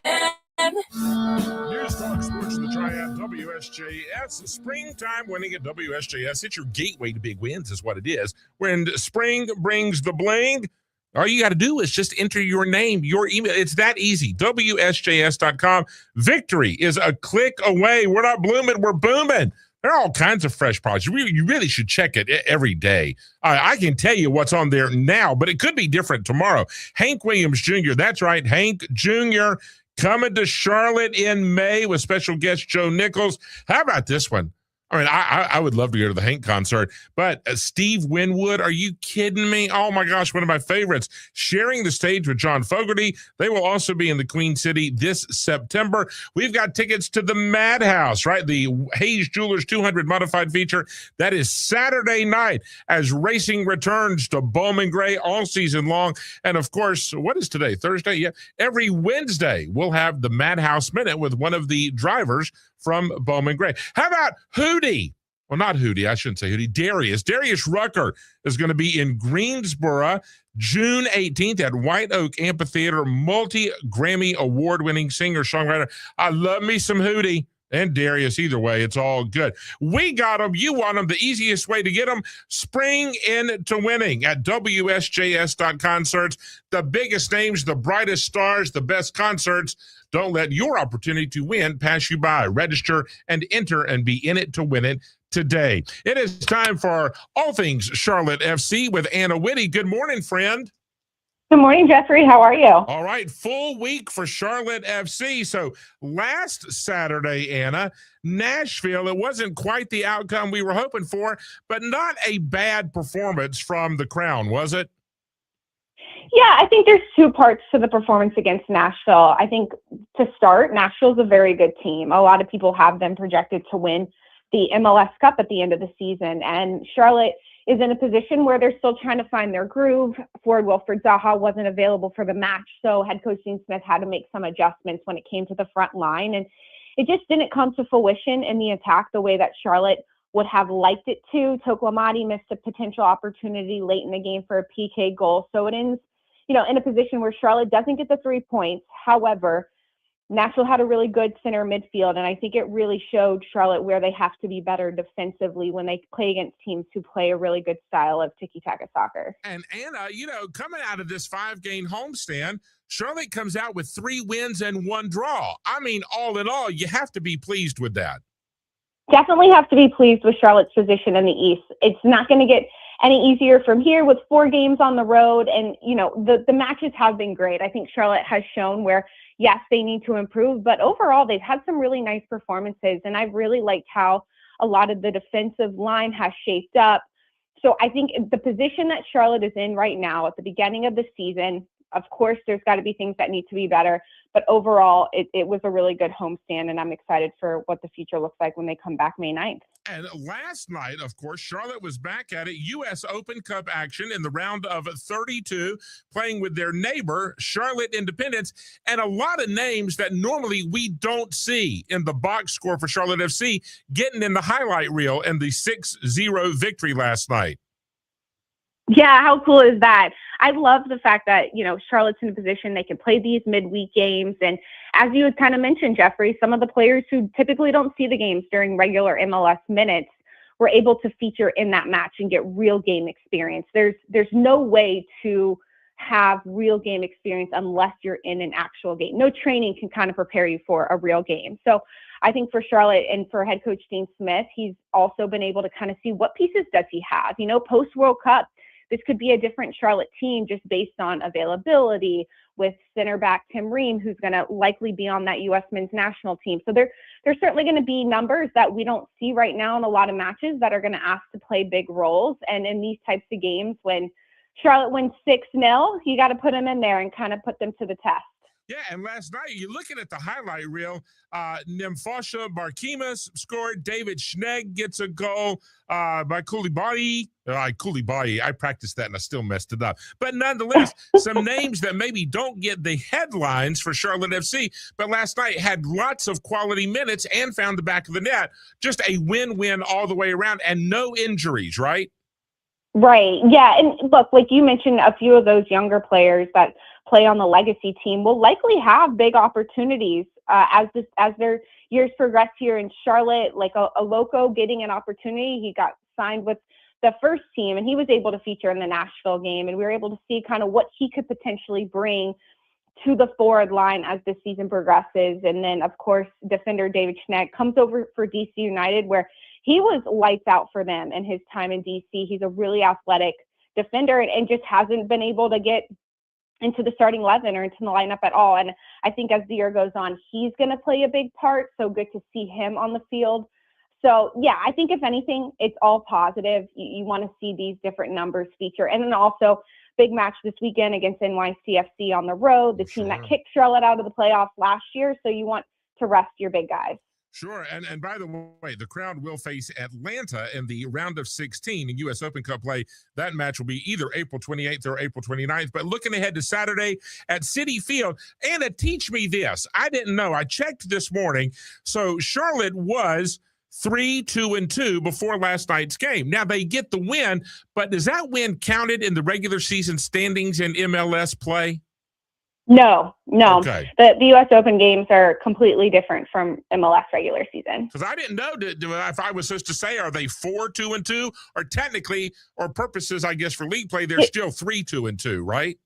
News Talk Sports of the Triad, WSJS. Springtime winning at WSJS. It's your gateway to big wins is what it is. When spring brings the bling, all you got to do is just enter your name, your email. It's that easy. WSJS.com. Victory is a click away. We're not blooming, we're booming. There are all kinds of fresh products. You really should check it every day. I can tell you what's on there now, but it could be different tomorrow. Hank Williams Jr., that's right, Hank Jr., coming to Charlotte in May with special guest Joe Nichols. How about this one? I mean, I would love to go to the Hank concert, but Steve Winwood, are you kidding me? Oh, my gosh, one of my favorites. Sharing the stage with John Fogerty. They will also be in the Queen City this September. We've got tickets to the Madhouse, right? The Hayes Jewelers 200 modified feature. That is Saturday night as racing returns to Bowman Gray all season long. And, of course, what is today? Thursday? Yeah. Every Wednesday, we'll have the Madhouse Minute with one of the drivers from Bowman Gray. How about Hootie? Well, not Hootie. I shouldn't say Hootie. Darius Rucker is going to be in Greensboro June 18th at White Oak Amphitheater. Multi-Grammy award-winning singer-songwriter. I love me some Hootie. And Darius, either way, it's all good. We got them. You want them. The easiest way to get them, spring into winning at WSJS.concerts. The biggest names, the brightest stars, the best concerts. Don't let your opportunity to win pass you by. Register and enter and be in it to win it today. It is time for All Things Charlotte FC with Anna Whitty. Good morning, friend. Good morning, Jeffrey. How are you? All right, full week for Charlotte FC. So last Saturday, Anna, Nashville, it wasn't quite the outcome we were hoping for, but not a bad performance from the Crown, was it? Yeah, I think there's two parts to the performance against Nashville. I think to start, Nashville's a very good team. A lot of people have them projected to win the MLS Cup at the end of the season, and Charlotte is in a position where they're still trying to find their groove. Forward Wilfred Zaha wasn't available for the match, so head coach Dean Smith had to make some adjustments when it came to the front line, and it just didn't come to fruition in the attack the way that Charlotte would have liked it to. Toklomati missed a potential opportunity late in the game for a PK goal, so it ends, in a position where Charlotte doesn't get the 3 points. However, Nashville had a really good center midfield, and I think it really showed Charlotte where they have to be better defensively when they play against teams who play a really good style of tiki-taka soccer. And Anna, coming out of this 5-game homestand, Charlotte comes out with 3 wins and 1 draw. I mean, all in all, you have to be pleased with that. Definitely have to be pleased with Charlotte's position in the East. It's not going to get any easier from here with 4 games on the road, and the matches have been great. I think Charlotte has shown where, yes, they need to improve, but overall they've had some really nice performances, and I've really liked how a lot of the defensive line has shaped up. So I think the position that Charlotte is in right now at the beginning of the season, of course, there's got to be things that need to be better, but overall it was a really good homestand, and I'm excited for what the future looks like when they come back May 9th. And last night, of course, Charlotte was back at it. U.S. Open Cup action in the round of 32, playing with their neighbor, Charlotte Independence, and a lot of names that normally we don't see in the box score for Charlotte FC getting in the highlight reel in the 6-0 victory last night. Yeah, how cool is that? I love the fact that, Charlotte's in a position they can play these midweek games. And as you had kind of mentioned, Jeffrey, some of the players who typically don't see the games during regular MLS minutes were able to feature in that match and get real game experience. There's no way to have real game experience unless you're in an actual game. No training can kind of prepare you for a real game. So I think for Charlotte and for head coach Dean Smith, he's also been able to kind of see what pieces does he have. Post World Cup, this could be a different Charlotte team just based on availability with center back Tim Ream, who's going to likely be on that U.S. men's national team. So there's certainly going to be numbers that we don't see right now in a lot of matches that are going to ask to play big roles. And in these types of games, when Charlotte wins 6-0, you got to put them in there and kind of put them to the test. Yeah, and last night, you're looking at the highlight reel, Nimfasha Barkimas scored, David Schnegg gets a goal by Koulibaly. I practiced that and I still messed it up. But nonetheless, some names that maybe don't get the headlines for Charlotte FC, but last night had lots of quality minutes and found the back of the net. Just a win-win all the way around and no injuries, right? Right. Yeah. And look, like you mentioned, a few of those younger players that play on the legacy team will likely have big opportunities as their years progress here in Charlotte. Like a Loco getting an opportunity, he got signed with the first team and he was able to feature in the Nashville game, and we were able to see kind of what he could potentially bring to the forward line as the season progresses. And then, of course, defender David Schnegg comes over for DC United, where he was lights out for them in his time in DC. He's a really athletic defender and just hasn't been able to get into the starting 11 or into the lineup at all. And I think as the year goes on, he's going to play a big part. So good to see him on the field. So, yeah, I think if anything, it's all positive. You want to see these different numbers feature. And then also big match this weekend against NYCFC on the road, the team that kicked Charlotte out of the playoffs last year. So you want to rest your big guys. Sure. And by the way, the Crown will face Atlanta in the round of 16 in U.S. Open Cup play. That match will be either April 28th or April 29th. But looking ahead to Saturday at Citi Field, Anna, teach me this. I didn't know. I checked this morning. So Charlotte was 3-2-2 before last night's game. Now they get the win, but is that win counted in the regular season standings in MLS play? No. Okay. The U.S. Open games are completely different from MLS regular season. Because I didn't know if I was supposed to say, are they 4-2-2, or technically, or purposes, I guess, for league play, they're still 3-2-2, right?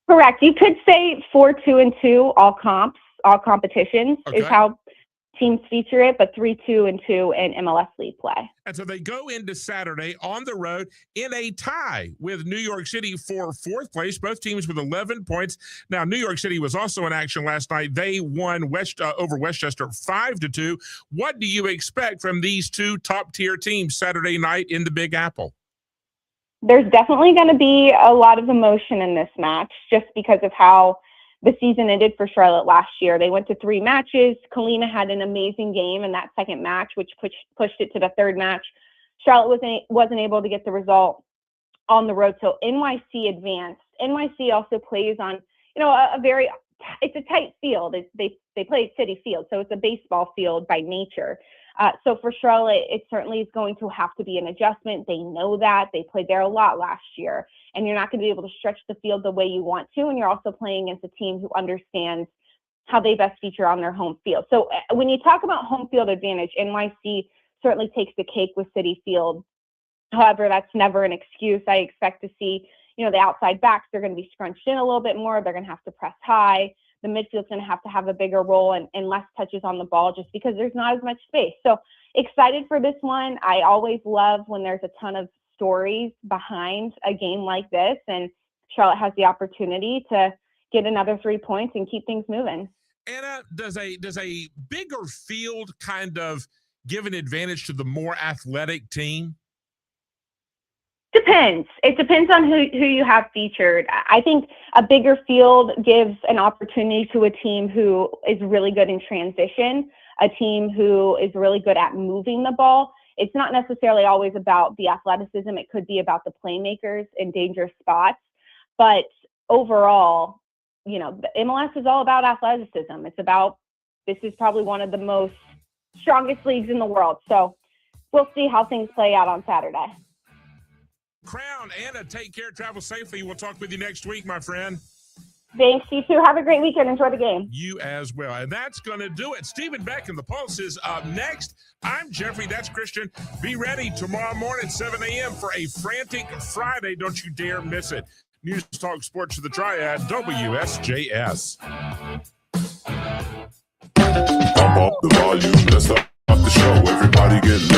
Correct. You could say 4-2-2, all competitions is how teams feature it, but 3-2-2 in MLS league play. And so they go into Saturday on the road in a tie with New York City for fourth place, both teams with 11 points. Now, New York City was also in action last night. They won over Westchester 5-2. What do you expect from these two top-tier teams Saturday night in the Big Apple? There's definitely going to be a lot of emotion in this match just because of how the season ended for Charlotte last year. They went to 3 matches. Kalina had an amazing game in that second match, which pushed it to the third match. Charlotte wasn't able to get the result on the road, so NYC advanced. NYC also plays on, it's a tight field. They play at Citi Field, so it's a baseball field by nature. So for Charlotte, it certainly is going to have to be an adjustment. They know that. They played there a lot last year, and you're not going to be able to stretch the field the way you want to, and you're also playing against a team who understands how they best feature on their home field. So when you talk about home field advantage, NYC certainly takes the cake with Citi Field. However, that's never an excuse. I expect to see, the outside backs, they're going to be scrunched in a little bit more. They're going to have to press high. The midfield's going to have a bigger role and less touches on the ball just because there's not as much space. So excited for this one. I always love when there's a ton of stories behind a game like this, and Charlotte has the opportunity to get another 3 points and keep things moving. Anna, does a bigger field kind of give an advantage to the more athletic team? Depends. It depends on who you have featured. I think a bigger field gives an opportunity to a team who is really good in transition, a team who is really good at moving the ball. It's not necessarily always about the athleticism. It could be about the playmakers in dangerous spots. But overall, the MLS is all about athleticism. This is probably one of the most strongest leagues in the world. So we'll see how things play out on Saturday. Crown, Anna, take care. Travel safely. We'll talk with you next week, my friend. Thanks. You too. Have a great weekend. Enjoy the game. You as well. And that's going to do it. Stephen Beck and the Pulse is up next. I'm Jeffrey. That's Christian. Be ready tomorrow morning at 7 a.m. for a frantic Friday. Don't you dare miss it. News Talk Sports for the Triad, WSJS. Pump up the volume. Let's start the show. Everybody get